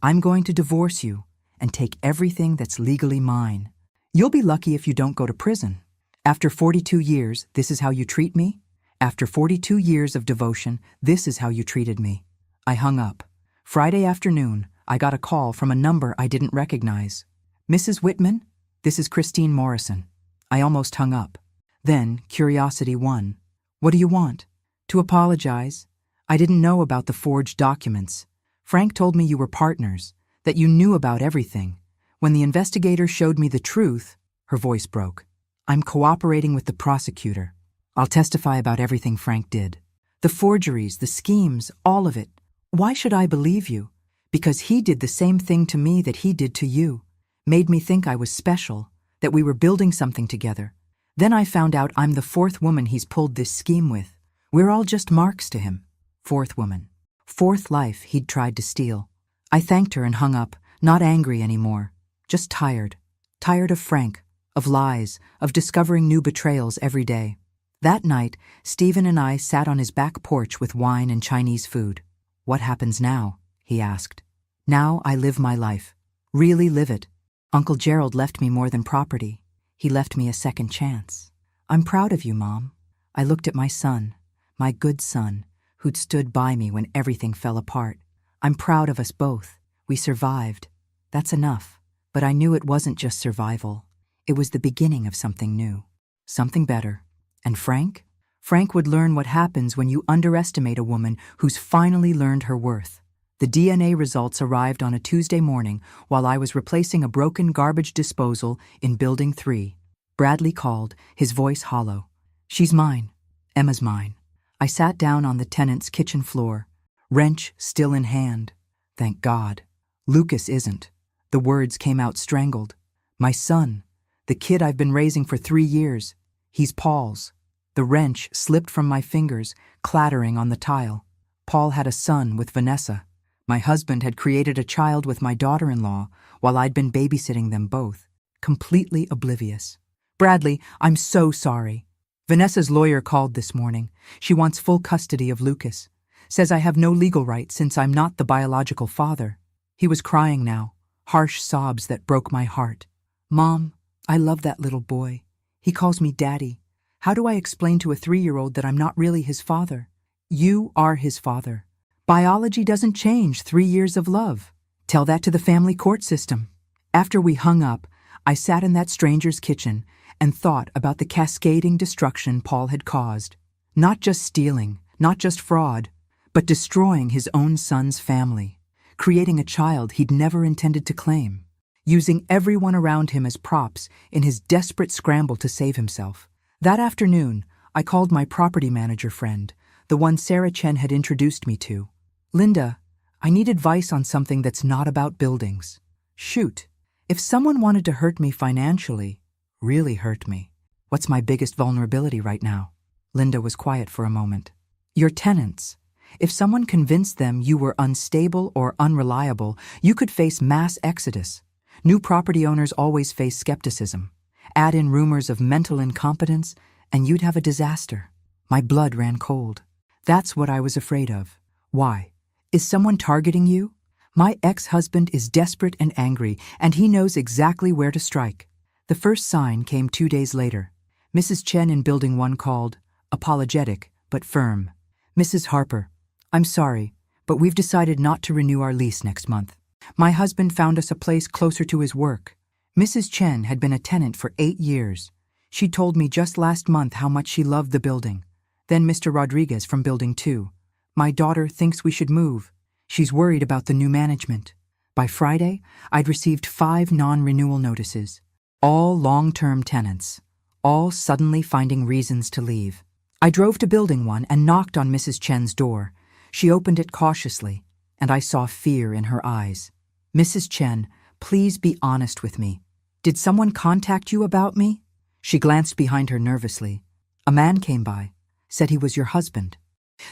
I'm going to divorce you and take everything that's legally mine. You'll be lucky if you don't go to prison. After 42 years, this is how you treat me? After 42 years of devotion, this is how you treated me. I hung up. Friday afternoon, I got a call from a number I didn't recognize. Mrs. Whitman? This is Christine Morrison. I almost hung up. Then, curiosity won. What do you want? To apologize. I didn't know about the forged documents. Frank told me you were partners, that you knew about everything. When the investigator showed me the truth, her voice broke. I'm cooperating with the prosecutor. I'll testify about everything Frank did. The forgeries, the schemes, all of it. Why should I believe you? Because he did the same thing to me that he did to you. Made me think I was special, that we were building something together. Then I found out I'm the fourth woman he's pulled this scheme with. We're all just marks to him. Fourth woman. Fourth life he'd tried to steal. I thanked her and hung up, not angry anymore. Just tired. Tired of Frank, of lies, of discovering new betrayals every day. That night, Stephen and I sat on his back porch with wine and Chinese food. "What happens now?" he asked. "Now I live my life. Really live it. Uncle Gerald left me more than property. He left me a second chance. I'm proud of you, Mom." I looked at my son, my good son, who'd stood by me when everything fell apart. "I'm proud of us both. We survived. That's enough." But I knew it wasn't just survival. It was the beginning of something new. Something better. And Frank? Frank would learn what happens when you underestimate a woman who's finally learned her worth. The DNA results arrived on a Tuesday morning while I was replacing a broken garbage disposal in Building 3. Bradley called, his voice hollow. "She's mine. Emma's mine." I sat down on the tenant's kitchen floor, wrench still in hand. "Thank God. Lucas isn't." The words came out strangled. "My son, the kid I've been raising for 3 years. He's Paul's." The wrench slipped from my fingers, clattering on the tile. Paul had a son with Vanessa. My husband had created a child with my daughter-in-law while I'd been babysitting them both, completely oblivious. "Bradley, I'm so sorry. Vanessa's lawyer called this morning. She wants full custody of Lucas. Says I have no legal right since I'm not the biological father." He was crying now, harsh sobs that broke my heart. "Mom, I love that little boy. He calls me Daddy. How do I explain to a 3-year-old that I'm not really his father?" "You are his father. Biology doesn't change 3 years of love. Tell that to the family court system." After we hung up, I sat in that stranger's kitchen and thought about the cascading destruction Paul had caused. Not just stealing, not just fraud, but destroying his own son's family, creating a child he'd never intended to claim, using everyone around him as props in his desperate scramble to save himself. That afternoon, I called my property manager friend, the one Sarah Chen had introduced me to. "Linda, I need advice on something that's not about buildings." "Shoot. If someone wanted to hurt me financially, really hurt me, what's my biggest vulnerability right now?" Linda was quiet for a moment. "Your tenants. If someone convinced them you were unstable or unreliable, you could face mass exodus. New property owners always face skepticism. Add in rumors of mental incompetence, and you'd have a disaster." My blood ran cold. That's what I was afraid of. "Why? Is someone targeting you?" "My ex-husband is desperate and angry, and he knows exactly where to strike." The first sign came 2 days later. Mrs. Chen in Building 1 called, apologetic but firm. "Mrs. Harper, I'm sorry, but we've decided not to renew our lease next month. My husband found us a place closer to his work." Mrs. Chen had been a tenant for 8 years. She told me just last month how much she loved the building. Then Mr. Rodriguez from Building 2. "My daughter thinks we should move. She's worried about the new management." By Friday, I'd received 5 non-renewal notices. All long-term tenants, all suddenly finding reasons to leave. I drove to Building 1 and knocked on Mrs. Chen's door. She opened it cautiously, and I saw fear in her eyes. "Mrs. Chen, please be honest with me. Did someone contact you about me?" She glanced behind her nervously. "A man came by, said he was your husband,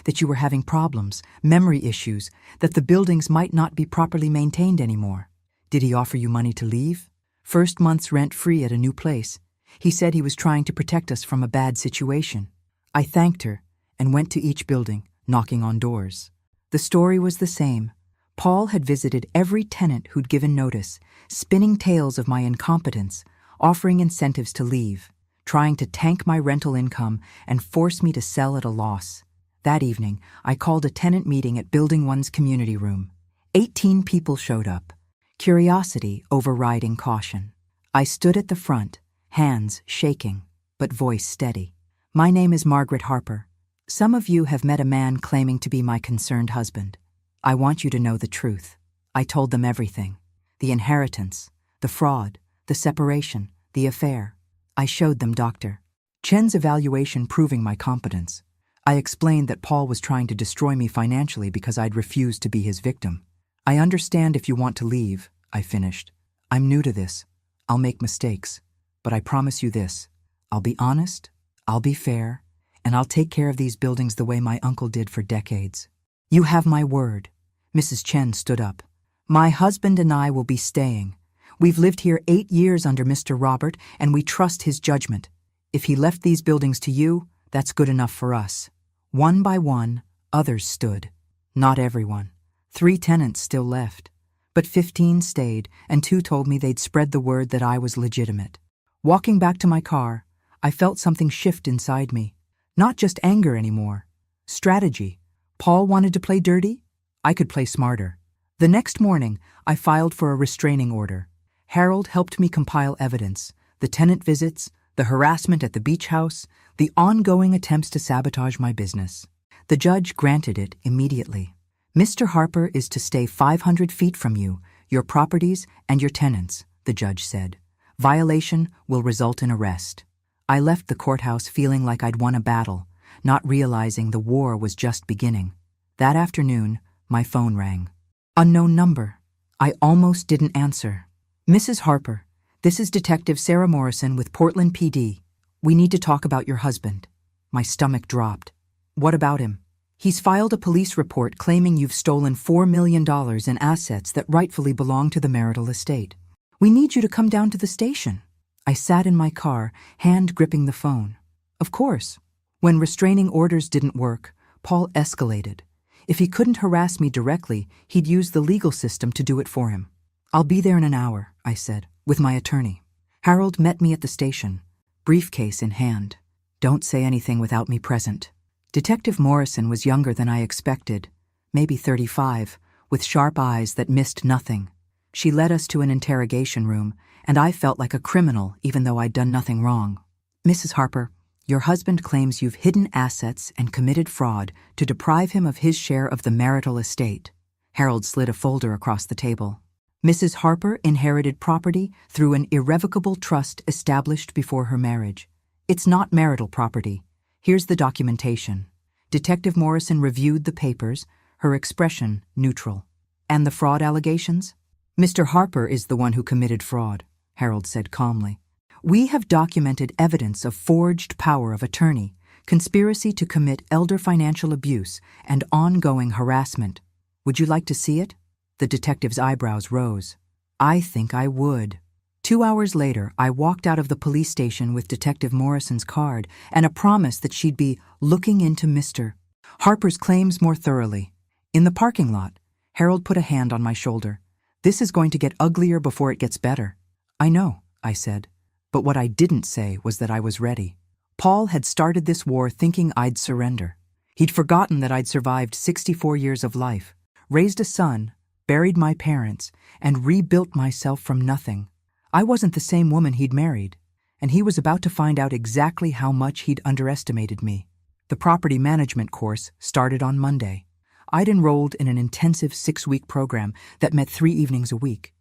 that you were having problems, memory issues, that the buildings might not be properly maintained anymore. Did he offer you money to leave?" "First month's rent free at a new place. He said he was trying to protect us from a bad situation." I thanked her and went to each building, knocking on doors. The story was the same. Paul had visited every tenant who'd given notice, spinning tales of my incompetence, offering incentives to leave, trying to tank my rental income and force me to sell at a loss. That evening, I called a tenant meeting at Building 1's community room. 18 people showed up, curiosity overriding caution. I stood at the front, hands shaking, but voice steady. "My name is Margaret Harper. Some of you have met a man claiming to be my concerned husband. I want you to know the truth." I told them everything. The inheritance, the fraud, the separation, the affair. I showed them Dr. Chen's evaluation proving my competence. I explained that Paul was trying to destroy me financially because I'd refused to be his victim. "I understand if you want to leave," I finished. "I'm new to this. I'll make mistakes. But I promise you this. I'll be honest, I'll be fair, and I'll take care of these buildings the way my uncle did for decades. You have my word. Mrs. Chen stood up. My husband and I will be staying. We've lived here 8 years under Mr. Robert, and we trust his judgment. If he left these buildings to you, that's good enough for us. One by one, others stood. Not everyone. 3 tenants still left. But 15 stayed, and 2 told me they'd spread the word that I was legitimate. Walking back to my car, I felt something shift inside me. Not just anger anymore. Strategy. Paul wanted to play dirty? I could play smarter. The next morning, I filed for a restraining order. Harold helped me compile evidence, the tenant visits, the harassment at the beach house, the ongoing attempts to sabotage my business. The judge granted it immediately. Mr. Harper is to stay 500 feet from you, your properties, and your tenants, the judge said. Violation will result in arrest. I left the courthouse feeling like I'd won a battle, not realizing the war was just beginning. That afternoon, my phone rang. Unknown number. I almost didn't answer. Mrs. Harper, this is Detective Sarah Morrison with Portland PD. We need to talk about your husband. My stomach dropped. What about him? He's filed a police report claiming you've stolen $4 million in assets that rightfully belong to the marital estate. We need you to come down to the station. I sat in my car, hand gripping the phone. Of course. When restraining orders didn't work, Paul escalated. If he couldn't harass me directly, he'd use the legal system to do it for him. I'll be there in an hour, I said, with my attorney. Harold met me at the station, briefcase in hand. Don't say anything without me present. Detective Morrison was younger than I expected, maybe 35, with sharp eyes that missed nothing. She led us to an interrogation room, and I felt like a criminal even though I'd done nothing wrong. Mrs. Harper, your husband claims you've hidden assets and committed fraud to deprive him of his share of the marital estate. Harold slid a folder across the table. Mrs. Harper inherited property through an irrevocable trust established before her marriage. It's not marital property. Here's the documentation. Detective Morrison reviewed the papers, her expression neutral. And the fraud allegations? Mr. Harper is the one who committed fraud, Harold said calmly. We have documented evidence of forged power of attorney, conspiracy to commit elder financial abuse, and ongoing harassment. Would you like to see it? The detective's eyebrows rose. I think I would. 2 hours later, I walked out of the police station with Detective Morrison's card and a promise that she'd be looking into Mr. Harper's claims more thoroughly. In the parking lot, Harold put a hand on my shoulder. This is going to get uglier before it gets better. I know, I said. But what I didn't say was that I was ready. Paul had started this war thinking I'd surrender. He'd forgotten that I'd survived 64 years of life, raised a son, buried my parents, and rebuilt myself from nothing. I wasn't the same woman he'd married, and he was about to find out exactly how much he'd underestimated me. The property management course started on Monday. I'd enrolled in an intensive 6-week program that met 3 evenings a week,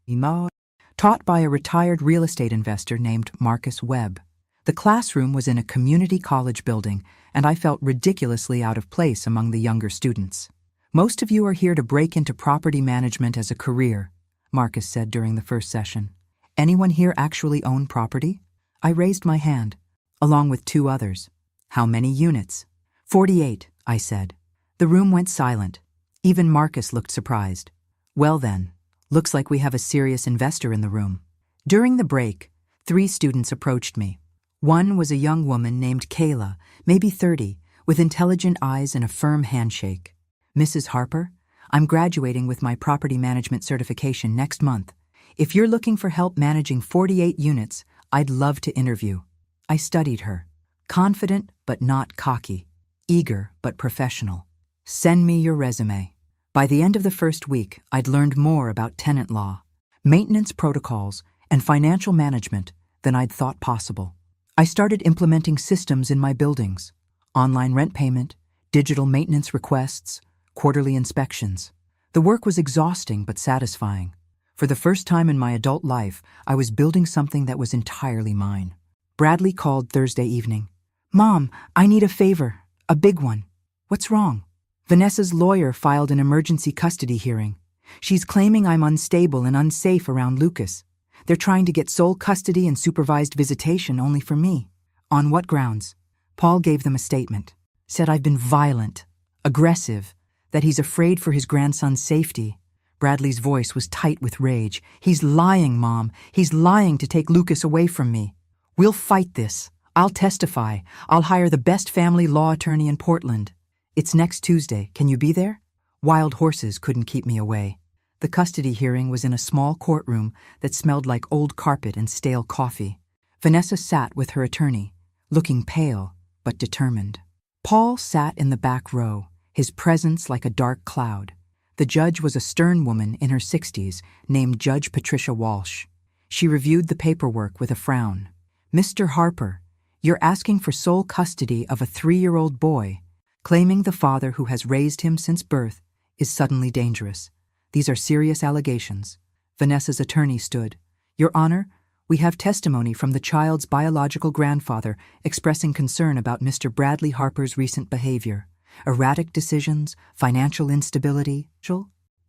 taught by a retired real estate investor named Marcus Webb. The classroom was in a community college building, and I felt ridiculously out of place among the younger students. Most of you are here to break into property management as a career, Marcus said during the first session. Anyone here actually own property? I raised my hand, along with 2 others. How many units? 48, I said. The room went silent. Even Marcus looked surprised. Well then, looks like we have a serious investor in the room. During the break, 3 students approached me. One was a young woman named Kayla, maybe 30, with intelligent eyes and a firm handshake. Mrs. Harper, I'm graduating with my property management certification next month. If you're looking for help managing 48 units, I'd love to interview. I studied her. Confident but not cocky. Eager but professional. Send me your resume. By the end of the first week, I'd learned more about tenant law, maintenance protocols, and financial management than I'd thought possible. I started implementing systems in my buildings: online rent payment, digital maintenance requests, quarterly inspections. The work was exhausting but satisfying. For the first time in my adult life, I was building something that was entirely mine. Bradley called Thursday evening. Mom, I need a favor, a big one. What's wrong? Vanessa's lawyer filed an emergency custody hearing. She's claiming I'm unstable and unsafe around Lucas. They're trying to get sole custody and supervised visitation only for me. On what grounds? Paul gave them a statement. Said I've been violent, aggressive, that he's afraid for his grandson's safety. Bradley's voice was tight with rage. He's lying, Mom. He's lying to take Lucas away from me. We'll fight this. I'll testify. I'll hire the best family law attorney in Portland. It's next Tuesday. Can you be there? Wild horses couldn't keep me away. The custody hearing was in a small courtroom that smelled like old carpet and stale coffee. Vanessa sat with her attorney, looking pale but determined. Paul sat in the back row, his presence like a dark cloud. The judge was a stern woman in her 60s named Judge Patricia Walsh. She reviewed the paperwork with a frown. Mr. Harper, you're asking for sole custody of a 3-year-old boy, claiming the father who has raised him since birth is suddenly dangerous. These are serious allegations. Vanessa's attorney stood. Your Honor, we have testimony from the child's biological grandfather expressing concern about Mr. Bradley Harper's recent behavior. Erratic decisions, financial instability,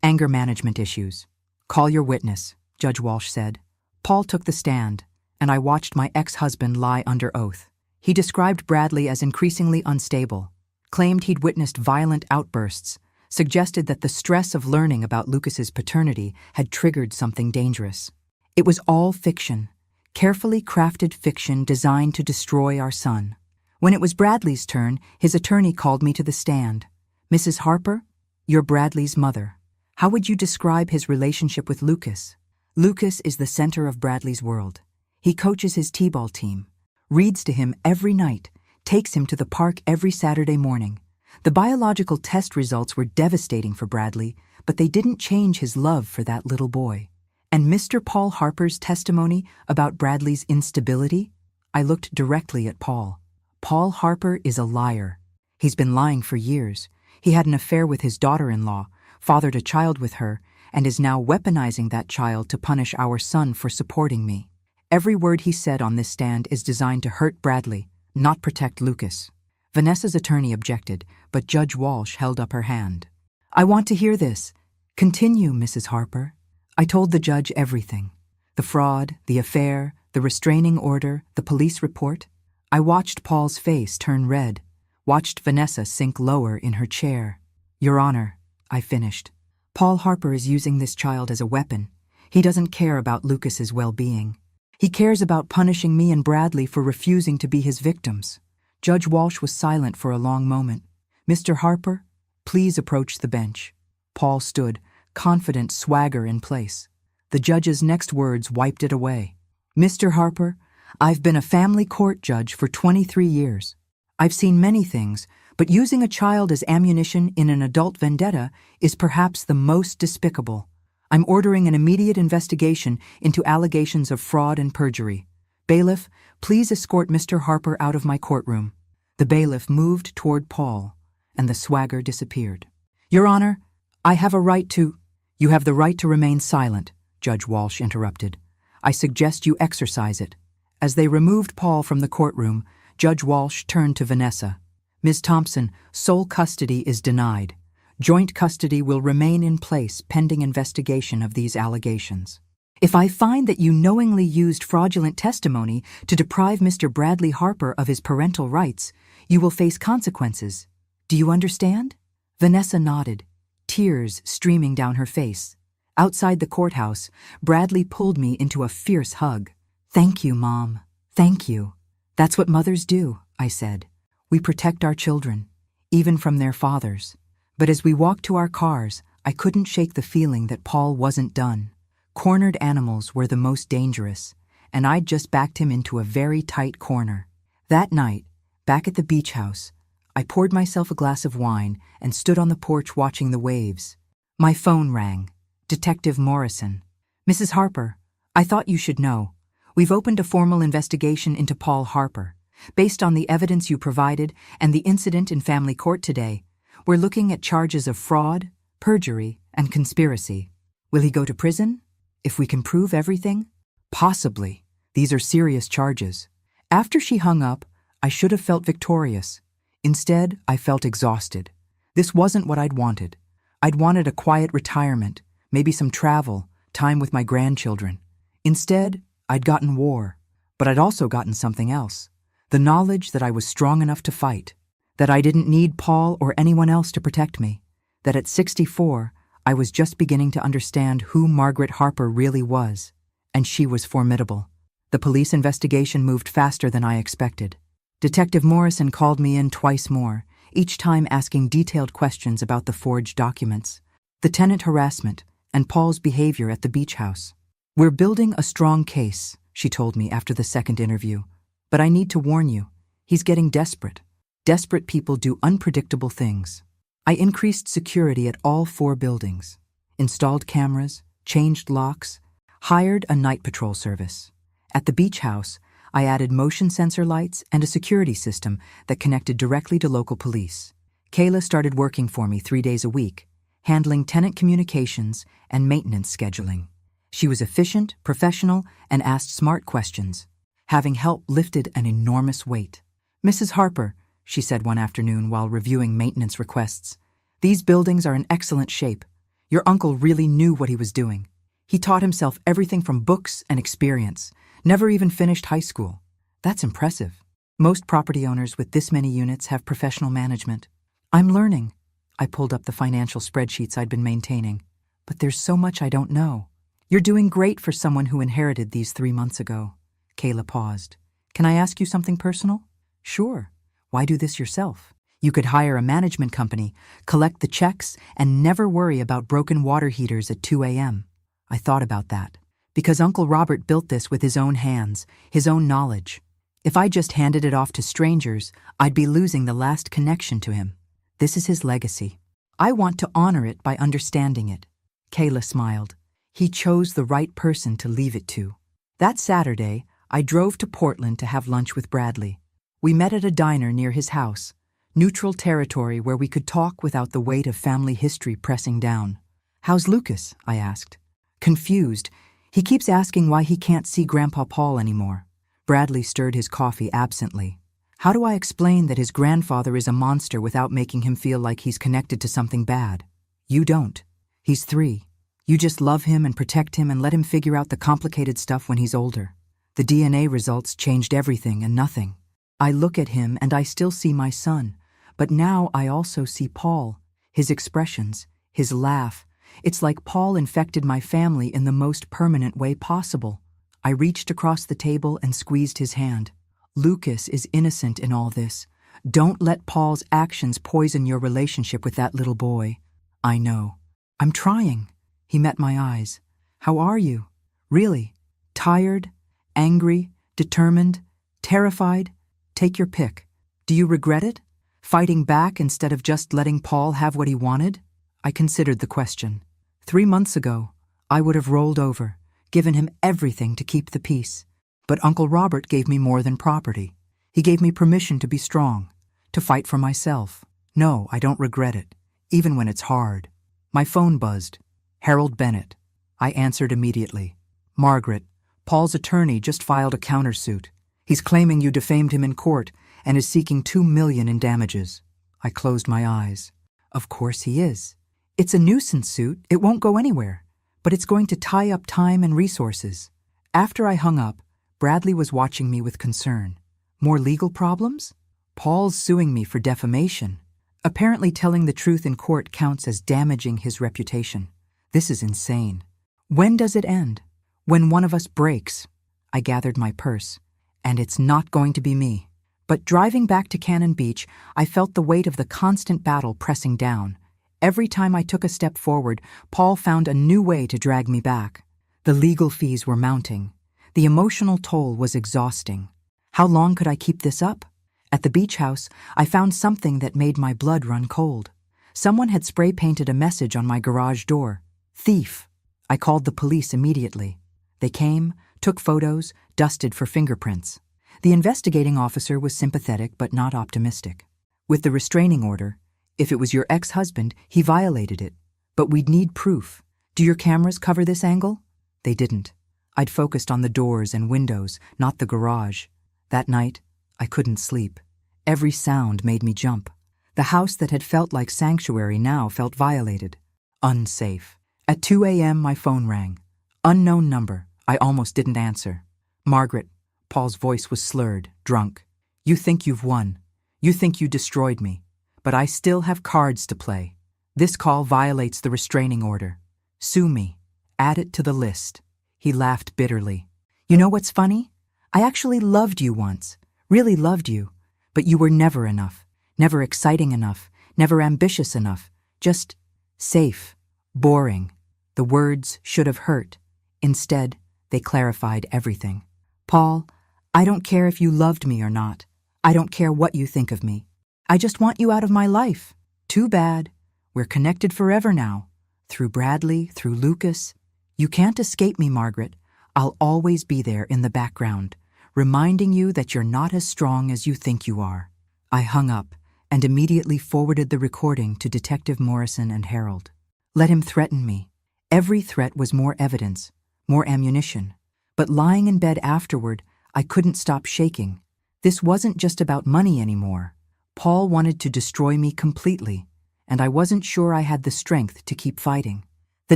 anger management issues. Call your witness, Judge Walsh said. Paul took the stand, and I watched my ex-husband lie under oath. He described Bradley as increasingly unstable, claimed he'd witnessed violent outbursts, suggested that the stress of learning about Lucas's paternity had triggered something dangerous. It was all fiction, carefully crafted fiction designed to destroy our son. When it was Bradley's turn, his attorney called me to the stand. Mrs. Harper, you're Bradley's mother. How would you describe his relationship with Lucas? Lucas is the center of Bradley's world. He coaches his t-ball team, reads to him every night, takes him to the park every Saturday morning. The biological test results were devastating for Bradley, but they didn't change his love for that little boy. And Mr. Paul Harper's testimony about Bradley's instability? I looked directly at Paul. Paul Harper is a liar. He's been lying for years. He had an affair with his daughter-in-law, fathered a child with her, and is now weaponizing that child to punish our son for supporting me. Every word he said on this stand is designed to hurt Bradley, not protect Lucas. Vanessa's attorney objected, but Judge Walsh held up her hand. I want to hear this. Continue, Mrs. Harper. I told the judge everything. The fraud, the affair, the restraining order, the police report. I watched Paul's face turn red, watched Vanessa sink lower in her chair. Your Honor, I finished. Paul Harper is using this child as a weapon. He doesn't care about Lucas's well-being. He cares about punishing me and Bradley for refusing to be his victims. Judge Walsh was silent for a long moment. Mr. Harper, please approach the bench. Paul stood, confident swagger in place. The judge's next words wiped it away. Mr. Harper, I've been a family court judge for 23 years. I've seen many things, but using a child as ammunition in an adult vendetta is perhaps the most despicable. I'm ordering an immediate investigation into allegations of fraud and perjury. Bailiff, please escort Mr. Harper out of my courtroom. The bailiff moved toward Paul, and the swagger disappeared. Your Honor, I have a right to— You have the right to remain silent, Judge Walsh interrupted. I suggest you exercise it. As they removed Paul from the courtroom, Judge Walsh turned to Vanessa. Ms. Thompson, sole custody is denied. Joint custody will remain in place pending investigation of these allegations. If I find that you knowingly used fraudulent testimony to deprive Mr. Bradley Harper of his parental rights, you will face consequences. Do you understand? Vanessa nodded, tears streaming down her face. Outside the courthouse, Bradley pulled me into a fierce hug. Thank you, Mom. Thank you. That's what mothers do, I said. We protect our children, even from their fathers. But as we walked to our cars, I couldn't shake the feeling that Paul wasn't done. Cornered animals were the most dangerous, and I'd just backed him into a very tight corner. That night, back at the beach house, I poured myself a glass of wine and stood on the porch watching the waves. My phone rang. Detective Morrison. Mrs. Harper, I thought you should know. We've opened a formal investigation into Paul Harper. Based on the evidence you provided and the incident in family court today, we're looking at charges of fraud, perjury, and conspiracy. Will he go to prison? If we can prove everything? Possibly. These are serious charges. After she hung up, I should have felt victorious. Instead, I felt exhausted. This wasn't what I'd wanted. I'd wanted a quiet retirement, maybe some travel, time with my grandchildren. Instead, I'd gotten war. But I'd also gotten something else. The knowledge that I was strong enough to fight, that I didn't need Paul or anyone else to protect me, that at 64, I was just beginning to understand who Margaret Harper really was, and she was formidable. The police investigation moved faster than I expected. Detective Morrison called me in twice more, each time asking detailed questions about the forged documents, the tenant harassment, and Paul's behavior at the beach house. "We're building a strong case," she told me after the second interview. "But I need to warn you, he's getting desperate. Desperate people do unpredictable things." I increased security at all 4 buildings, installed cameras, changed locks, hired a night patrol service. At the beach house, I added motion sensor lights and a security system that connected directly to local police. Kayla started working for me 3 days a week, handling tenant communications and maintenance scheduling. She was efficient, professional, and asked smart questions. Having help lifted an enormous weight. "Mrs. Harper," she said one afternoon while reviewing maintenance requests, "these buildings are in excellent shape. Your uncle really knew what he was doing. He taught himself everything from books and experience, never even finished high school. That's impressive. Most property owners with this many units have professional management. I'm learning." I pulled up the financial spreadsheets I'd been maintaining. "But there's so much I don't know." "You're doing great for someone who inherited these 3 months ago." Kayla paused. "Can I ask you something personal?" "Sure. Why do this yourself? You could hire a management company, collect the checks, and never worry about broken water heaters at 2 a.m. I thought about that. Because Uncle Robert built this with his own hands, his own knowledge. If I just handed it off to strangers, I'd be losing the last connection to him. This is his legacy. I want to honor it by understanding it." Kayla smiled. "He chose the right person to leave it to." That Saturday, I drove to Portland to have lunch with Bradley. We met at a diner near his house, neutral territory where we could talk without the weight of family history pressing down. "How's Lucas?" I asked. Confused, he keeps asking why he can't see Grandpa Paul anymore. Bradley stirred his coffee absently. "How do I explain that his grandfather is a monster without making him feel like he's connected to something bad? You don't. He's 3. You just love him and protect him and let him figure out the complicated stuff when he's older. The DNA results changed everything and nothing. I look at him and I still see my son, but now I also see Paul, his expressions, his laugh. It's like Paul infected my family in the most permanent way possible." I reached across the table and squeezed his hand. "Lucas is innocent in all this. Don't let Paul's actions poison your relationship with that little boy." "I know. I'm trying." He met my eyes. "How are you? Really? Tired? Angry? Determined? Terrified? Take your pick. Do you regret it? Fighting back instead of just letting Paul have what he wanted?" I considered the question. 3 months ago, I would have rolled over, given him everything to keep the peace. But Uncle Robert gave me more than property. He gave me permission to be strong, to fight for myself. No, I don't regret it, even when it's hard. My phone buzzed. Harold Bennett. I answered immediately. "Margaret, Paul's attorney just filed a countersuit. He's claiming you defamed him in court and is seeking $2 million in damages." I closed my eyes. Of course he is. It's a nuisance suit. It won't go anywhere. But it's going to tie up time and resources. After I hung up, Bradley was watching me with concern. More legal problems? Paul's suing me for defamation. Apparently telling the truth in court counts as damaging his reputation. This is insane. When does it end? When one of us breaks. I gathered my purse. And it's not going to be me. But driving back to Cannon Beach, I felt the weight of the constant battle pressing down. Every time I took a step forward, Paul found a new way to drag me back. The legal fees were mounting. The emotional toll was exhausting. How long could I keep this up? At the beach house, I found something that made my blood run cold. Someone had spray-painted a message on my garage door. "Thief." I called the police immediately. They came, took photos, dusted for fingerprints. The investigating officer was sympathetic but not optimistic. With the restraining order, if it was your ex-husband, he violated it. But we'd need proof. Do your cameras cover this angle? They didn't. I'd focused on the doors and windows, not the garage. That night, I couldn't sleep. Every sound made me jump. The house that had felt like sanctuary now felt violated. Unsafe. At 2 a.m., my phone rang. Unknown number. I almost didn't answer. "Margaret." Paul's voice was slurred, drunk. You think you've won. You think you destroyed me. But I still have cards to play. This call violates the restraining order. Sue me. Add it to the list." He laughed bitterly. "You know what's funny? I actually loved you once. Really loved you. But you were never enough. Never exciting enough. Never ambitious enough. Just safe. Boring. The words should have hurt. Instead, they clarified everything. Paul, I don't care if you loved me or not. I don't care what you think of me. I just want you out of my life. Too bad. We're connected forever now. Through Bradley, through Lucas. You can't escape me, Margaret. I'll always be there in the background, reminding you that you're not as strong as you think you are." I hung up and immediately forwarded the recording to Detective Morrison and Harold. Let him threaten me. Every threat was more evidence, more ammunition. But lying in bed afterward, I couldn't stop shaking. This wasn't just about money anymore. Paul wanted to destroy me completely, and I wasn't sure I had the strength to keep fighting. The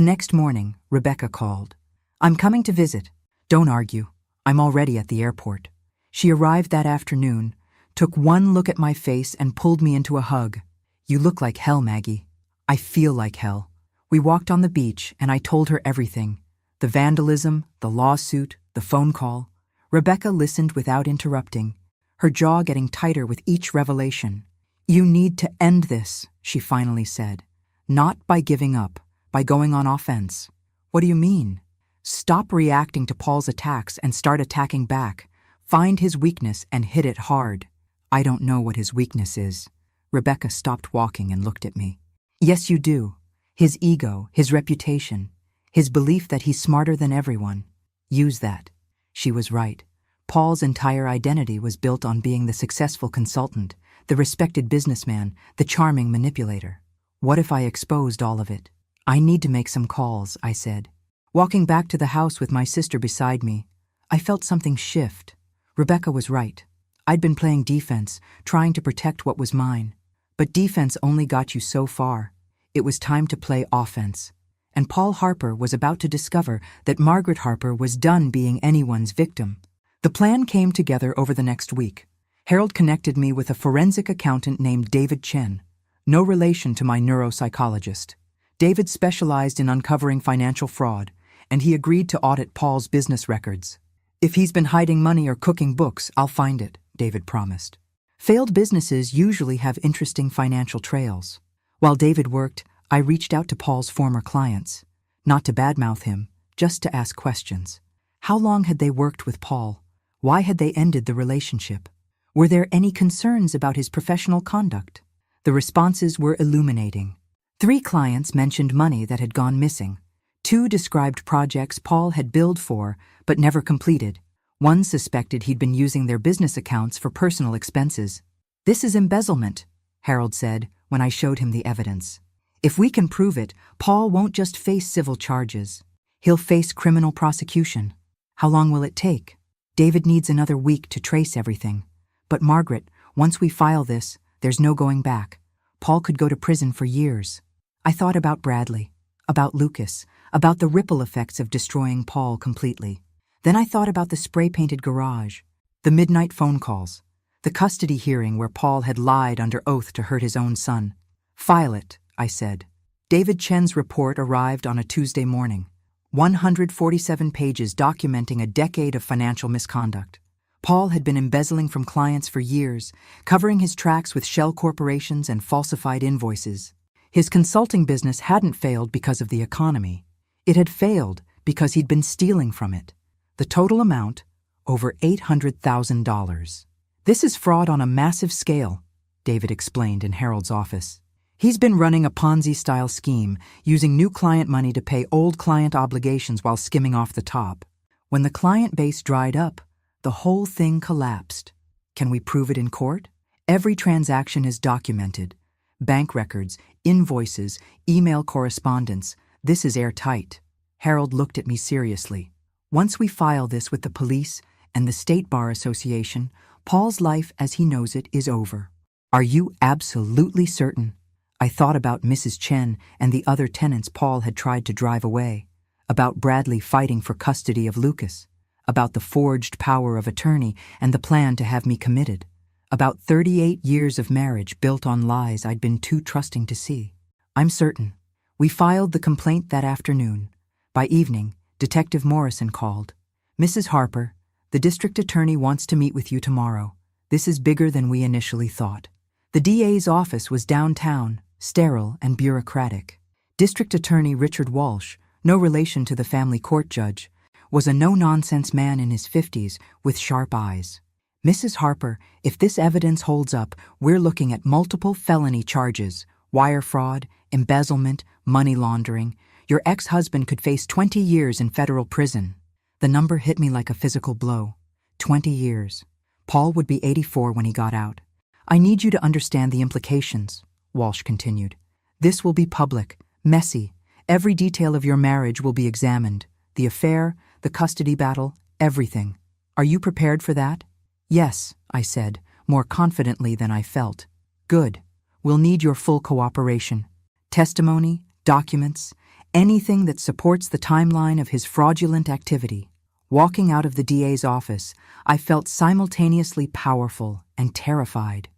next morning, Rebecca called. "I'm coming to visit. Don't argue. I'm already at the airport." She arrived that afternoon, took one look at my face and pulled me into a hug. "You look like hell, Maggie." "I feel like hell." We walked on the beach and I told her everything. The vandalism, the lawsuit, the phone call. Rebecca listened without interrupting, her jaw getting tighter with each revelation. "You need to end this," she finally said. "Not by giving up, by going on offense." "What do you mean?" "Stop reacting to Paul's attacks and start attacking back. Find his weakness and hit it hard." "I don't know what his weakness is." Rebecca stopped walking and looked at me. "Yes, you do. His ego, his reputation, his belief that he's smarter than everyone. Use that." She was right. Paul's entire identity was built on being the successful consultant, the respected businessman, the charming manipulator. What if I exposed all of it? "I need to make some calls," I said. Walking back to the house with my sister beside me, I felt something shift. Rebecca was right. I'd been playing defense, trying to protect what was mine. But defense only got you so far. It was time to play offense. And Paul Harper was about to discover that Margaret Harper was done being anyone's victim. The plan came together over the next week. Harold connected me with a forensic accountant named David Chen, no relation to my neuropsychologist. David specialized in uncovering financial fraud, and he agreed to audit Paul's business records. "If he's been hiding money or cooking books, I'll find it," David promised. Failed businesses usually have interesting financial trails. While David worked, I reached out to Paul's former clients, not to badmouth him, just to ask questions. How long had they worked with Paul? Why had they ended the relationship? Were there any concerns about his professional conduct? The responses were illuminating. 3 clients mentioned money that had gone missing. 2 described projects Paul had billed for but never completed. 1 suspected he'd been using their business accounts for personal expenses. "This is embezzlement," Harold said when I showed him the evidence. "If we can prove it, Paul won't just face civil charges. He'll face criminal prosecution. How long will it take?" "David needs another week to trace everything. But Margaret, once we file this, there's no going back. Paul could go to prison for years." I thought about Bradley, about Lucas, about the ripple effects of destroying Paul completely. Then I thought about the spray-painted garage, the midnight phone calls, the custody hearing where Paul had lied under oath to hurt his own son. "File it," I said. David Chen's report arrived on a Tuesday morning. 147 pages documenting a decade of financial misconduct. Paul had been embezzling from clients for years, covering his tracks with shell corporations and falsified invoices. His consulting business hadn't failed because of the economy. It had failed because he'd been stealing from it. The total amount, over $800,000. "This is fraud on a massive scale," David explained in Harold's office. "He's been running a Ponzi-style scheme, using new client money to pay old client obligations while skimming off the top. When the client base dried up, the whole thing collapsed. Can we prove it in court? Every transaction is documented. Bank records, invoices, email correspondence. This is airtight." Harold looked at me seriously. "Once we file this with the police and the State Bar Association, Paul's life as he knows it is over." "Are you absolutely certain?" I thought about Mrs. Chen and the other tenants Paul had tried to drive away, about Bradley fighting for custody of Lucas, about the forged power of attorney and the plan to have me committed, About 38 years of marriage built on lies I'd been too trusting to see. I'm certain. We filed the complaint that afternoon. By evening, Detective Morrison called. "Mrs. Harper, the district attorney wants to meet with you tomorrow. This is bigger than we initially thought." The DA's office was downtown, sterile and bureaucratic. District Attorney Richard Walsh, no relation to the family court judge, was a no-nonsense man in his 50s with sharp eyes. "Mrs. Harper, if this evidence holds up, we're looking at multiple felony charges: wire fraud, embezzlement, money laundering. Your ex-husband could face 20 years in federal prison." The number hit me like a physical blow. 20 years. Paul would be 84 when he got out. "I need you to understand the implications," Walsh continued. "This will be public, messy. Every detail of your marriage will be examined. The affair, the custody battle, everything. Are you prepared for that?" "Yes," I said, more confidently than I felt. "Good. We'll need your full cooperation. Testimony, documents, anything that supports the timeline of his fraudulent activity." Walking out of the DA's office, I felt simultaneously powerful and terrified.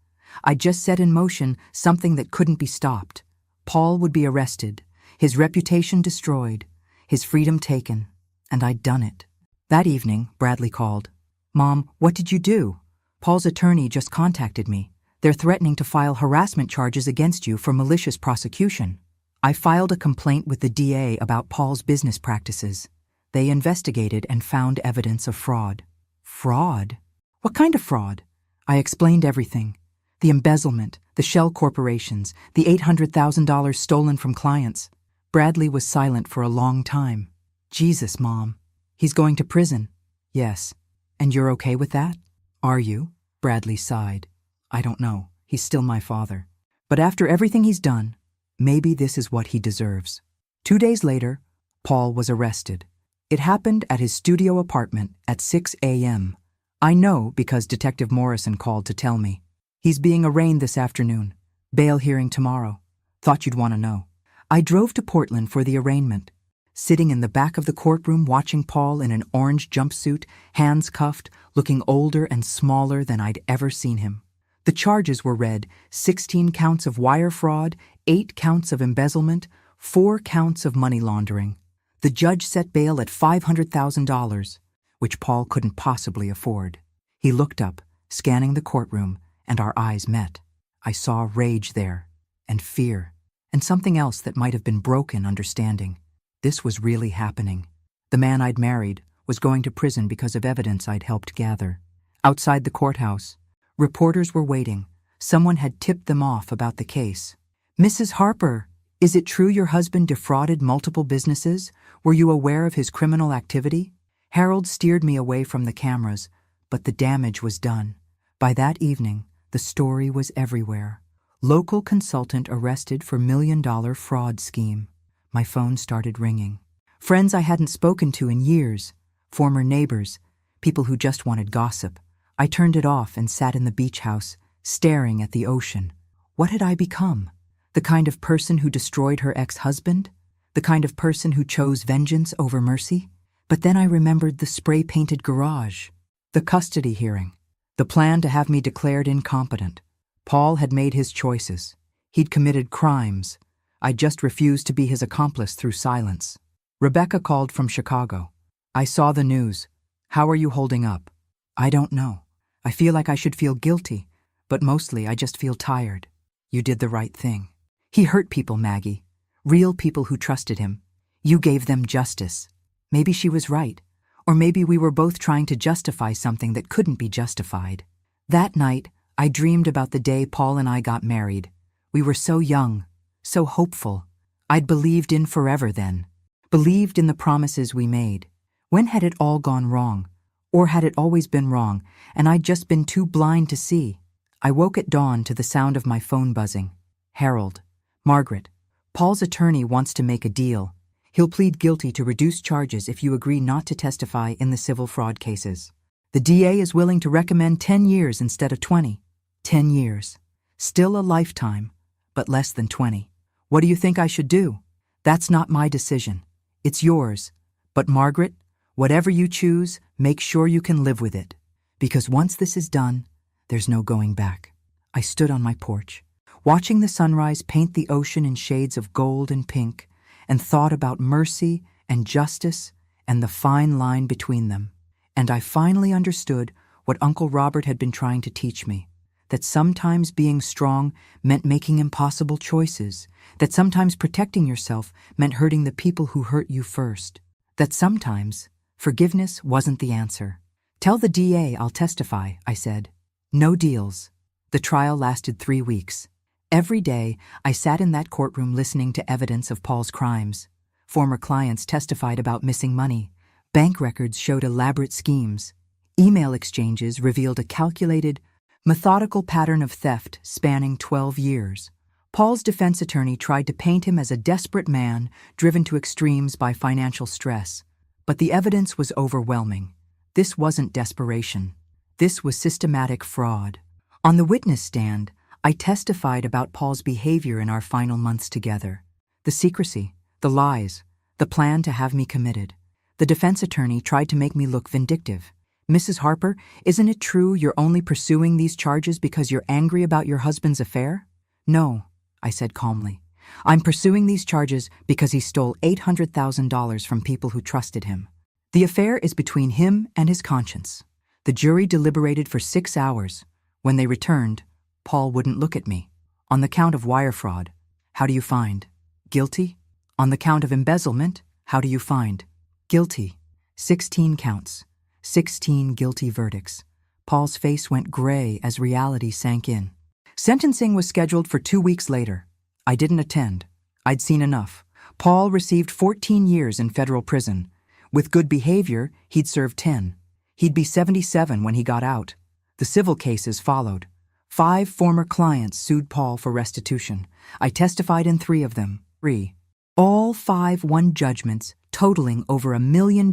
I just set in motion something that couldn't be stopped. Paul would be arrested, his reputation destroyed, his freedom taken, and I'd done it. That evening, Bradley called. "Mom, what did you do? Paul's attorney just contacted me. They're threatening to file harassment charges against you for malicious prosecution." I filed a complaint with the DA about Paul's business practices. They investigated and found evidence of fraud. Fraud? What kind of fraud? I explained everything. The embezzlement, the shell corporations, the $800,000 stolen from clients. Bradley was silent for a long time. "Jesus, Mom. He's going to prison." "Yes. And you're okay with that?" "Are you?" Bradley sighed. "I don't know. He's still my father. But after everything he's done, maybe this is what he deserves." 2 days later, Paul was arrested. It happened at his studio apartment at 6 a.m. I know because Detective Morrison called to tell me. "He's being arraigned this afternoon. Bail hearing tomorrow. Thought you'd want to know." I drove to Portland for the arraignment. Sitting in the back of the courtroom watching Paul in an orange jumpsuit, hands cuffed, looking older and smaller than I'd ever seen him. The charges were read: 16 counts of wire fraud, 8 counts of embezzlement, 4 counts of money laundering. The judge set bail at $500,000, which Paul couldn't possibly afford. He looked up, scanning the courtroom, and our eyes met. I saw rage there, and fear, and something else that might have been broken understanding. This was really happening. The man I'd married was going to prison because of evidence I'd helped gather. Outside the courthouse, reporters were waiting. Someone had tipped them off about the case. "Mrs. Harper, is it true your husband defrauded multiple businesses? Were you aware of his criminal activity?" Harold steered me away from the cameras, but the damage was done. By that evening, the story was everywhere. Local consultant arrested for $1 million fraud scheme. My phone started ringing. Friends I hadn't spoken to in years, former neighbors, people who just wanted gossip. I turned it off and sat in the beach house, staring at the ocean. What had I become? The kind of person who destroyed her ex-husband? The kind of person who chose vengeance over mercy? But then I remembered the spray-painted garage, the custody hearing, the plan to have me declared incompetent. Paul had made his choices. He'd committed crimes. I just refused to be his accomplice through silence. Rebecca called from Chicago. "I saw the news. How are you holding up?" "I don't know. I feel like I should feel guilty, but mostly I just feel tired." "You did the right thing. He hurt people, Maggie. Real people who trusted him. You gave them justice." Maybe she was right. Or maybe we were both trying to justify something that couldn't be justified. That night, I dreamed about the day Paul and I got married. We were so young, so hopeful. I'd believed in forever then. Believed in the promises we made. When had it all gone wrong? Or had it always been wrong, and I'd just been too blind to see? I woke at dawn to the sound of my phone buzzing. "Harold. Margaret. Paul's attorney wants to make a deal. He'll plead guilty to reduced charges if you agree not to testify in the civil fraud cases. The DA is willing to recommend 10 years instead of 20. 10 years. Still a lifetime, but less than 20. What do you think I should do? That's not my decision. It's yours. But Margaret, whatever you choose, make sure you can live with it. Because once this is done, There's no going back. I stood on my porch, watching the sunrise paint the ocean in shades of gold and pink, and thought about mercy and justice and the fine line between them. And I finally understood what Uncle Robert had been trying to teach me, that sometimes being strong meant making impossible choices, that sometimes protecting yourself meant hurting the people who hurt you first, that sometimes forgiveness wasn't the answer. "Tell the DA I'll testify," I said. No deals. The trial lasted 3 weeks. Every day, I sat in that courtroom listening to evidence of Paul's crimes. Former clients testified about missing money. Bank records showed elaborate schemes. Email exchanges revealed a calculated, methodical pattern of theft spanning 12 years. Paul's defense attorney tried to paint him as a desperate man driven to extremes by financial stress. But the evidence was overwhelming. This wasn't desperation. This was systematic fraud. On the witness stand, I testified about Paul's behavior in our final months together. The secrecy, the lies, the plan to have me committed. The defense attorney tried to make me look vindictive. "Mrs. Harper, isn't it true you're only pursuing these charges because you're angry about your husband's affair?" "No," I said calmly. "I'm pursuing these charges because he stole $800,000 from people who trusted him. The affair is between him and his conscience." The jury deliberated for 6 hours. When they returned, Paul wouldn't look at me. "On the count of wire fraud, how do you find?" "Guilty." "On the count of embezzlement, how do you find?" "Guilty." 16 counts. 16 guilty verdicts. Paul's face went gray as reality sank in. Sentencing was scheduled for 2 weeks later. I didn't attend. I'd seen enough. Paul received 14 years in federal prison. With good behavior, he'd serve 10. He'd be 77 when he got out. The civil cases followed. 5 former clients sued Paul for restitution. I testified in 3 of them. 3. All 5 won judgments totaling over $1 million,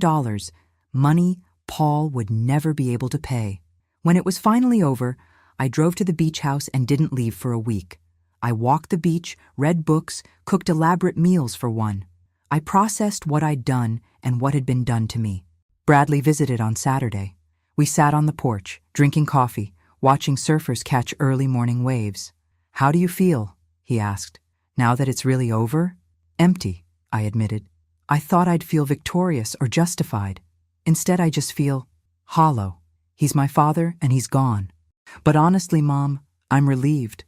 money Paul would never be able to pay. When it was finally over, I drove to the beach house and didn't leave for a week. I walked the beach, read books, cooked elaborate meals for one. I processed what I'd done and what had been done to me. Bradley visited on Saturday. We sat on the porch, drinking coffee, watching surfers catch early morning waves. "How do you feel?" he asked. "Now that it's really over?" "Empty," I admitted. "I thought I'd feel victorious or justified. Instead, I just feel hollow. He's my father and he's gone. But honestly, Mom, I'm relieved.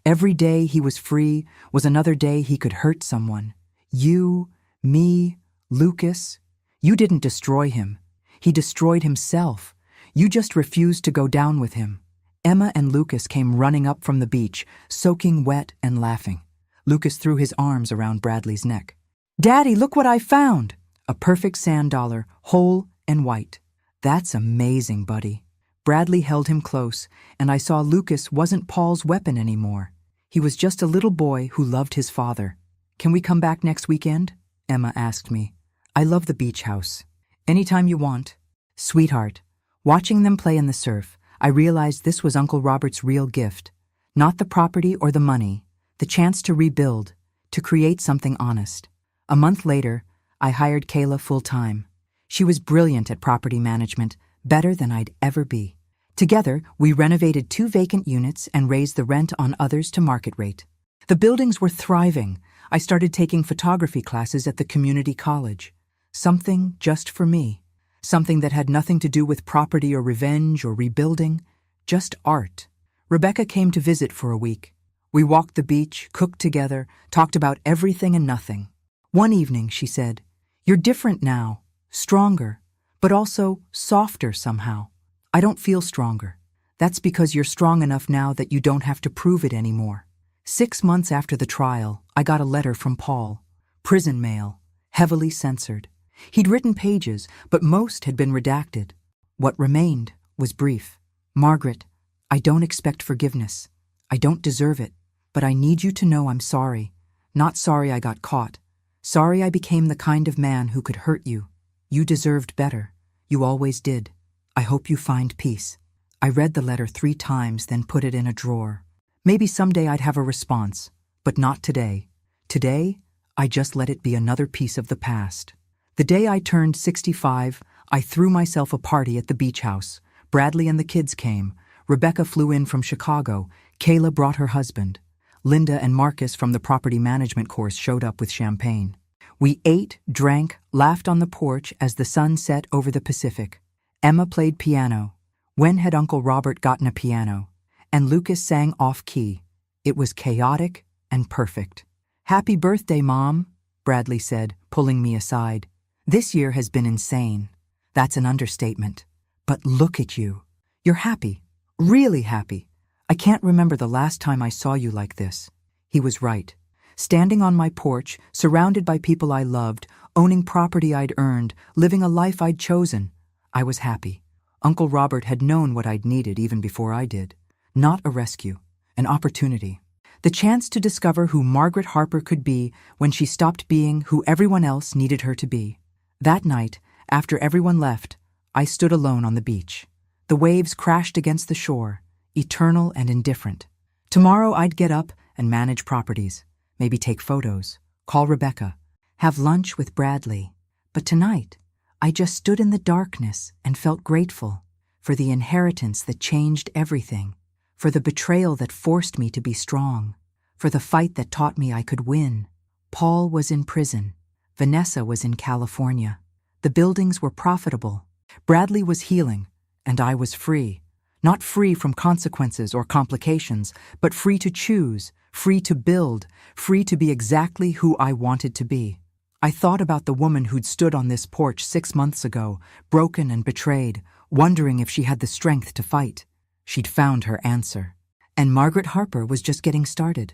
Every day he was free was another day he could hurt someone. You, me, Lucas. You didn't destroy him. He destroyed himself. You just refused to go down with him." Emma and Lucas came running up from the beach, soaking wet and laughing. Lucas threw his arms around Bradley's neck. "Daddy, look what I found!" A perfect sand dollar, whole and white. "That's amazing, buddy." Bradley held him close, and I saw Lucas wasn't Paul's weapon anymore. He was just a little boy who loved his father. "Can we come back next weekend?" Emma asked me. "I love the beach house." "Anytime you want." "Sweetheart." Watching them play in the surf, I realized this was Uncle Robert's real gift. Not the property or the money, the chance to rebuild, to create something honest. A month later, I hired Kayla full-time. She was brilliant at property management, better than I'd ever be. Together, we renovated 2 vacant units and raised the rent on others to market rate. The buildings were thriving. I started taking photography classes at the community college. Something just for me. Something that had nothing to do with property or revenge or rebuilding, just art. Rebecca came to visit for a week. We walked the beach, cooked together, talked about everything and nothing. One evening, she said, "You're different now, stronger, but also softer somehow." "I don't feel stronger." "That's because you're strong enough now that you don't have to prove it anymore." 6 months after the trial, I got a letter from Paul. Prison mail, heavily censored. He'd written pages, but most had been redacted. What remained was brief. "Margaret, I don't expect forgiveness. I don't deserve it, but I need you to know I'm sorry. Not sorry I got caught. Sorry I became the kind of man who could hurt you. You deserved better. You always did. I hope you find peace." I read the letter 3 times, then put it in a drawer. Maybe someday I'd have a response, but not today. Today, I just let it be another piece of the past. The day I turned 65, I threw myself a party at the beach house. Bradley and the kids came. Rebecca flew in from Chicago. Kayla brought her husband. Linda and Marcus from the property management course showed up with champagne. We ate, drank, laughed on the porch as the sun set over the Pacific. Emma played piano. When had Uncle Robert gotten a piano? And Lucas sang off-key. It was chaotic and perfect. "Happy birthday, Mom," Bradley said, pulling me aside. "This year has been insane." That's an understatement. But look at you. You're happy. Really happy. "I can't remember the last time I saw you like this." He was right. Standing on my porch, surrounded by people I loved, owning property I'd earned, living a life I'd chosen, I was happy. Uncle Robert had known what I'd needed even before I did. Not a rescue, an opportunity. The chance to discover who Margaret Harper could be when she stopped being who everyone else needed her to be. That night, after everyone left, I stood alone on the beach. The waves crashed against the shore, eternal and indifferent. Tomorrow I'd get up and manage properties, maybe take photos, call Rebecca, have lunch with Bradley. But tonight, I just stood in the darkness and felt grateful for the inheritance that changed everything, for the betrayal that forced me to be strong, for the fight that taught me I could win. Paul was in prison. Vanessa was in California. The buildings were profitable. Bradley was healing, and I was free. Not free from consequences or complications, but free to choose, free to build, free to be exactly who I wanted to be. I thought about the woman who'd stood on this porch 6 months ago, broken and betrayed, wondering if she had the strength to fight. She'd found her answer. And Margaret Harper was just getting started.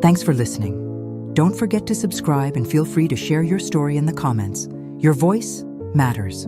Thanks for listening. Don't forget to subscribe and feel free to share your story in the comments. Your voice matters.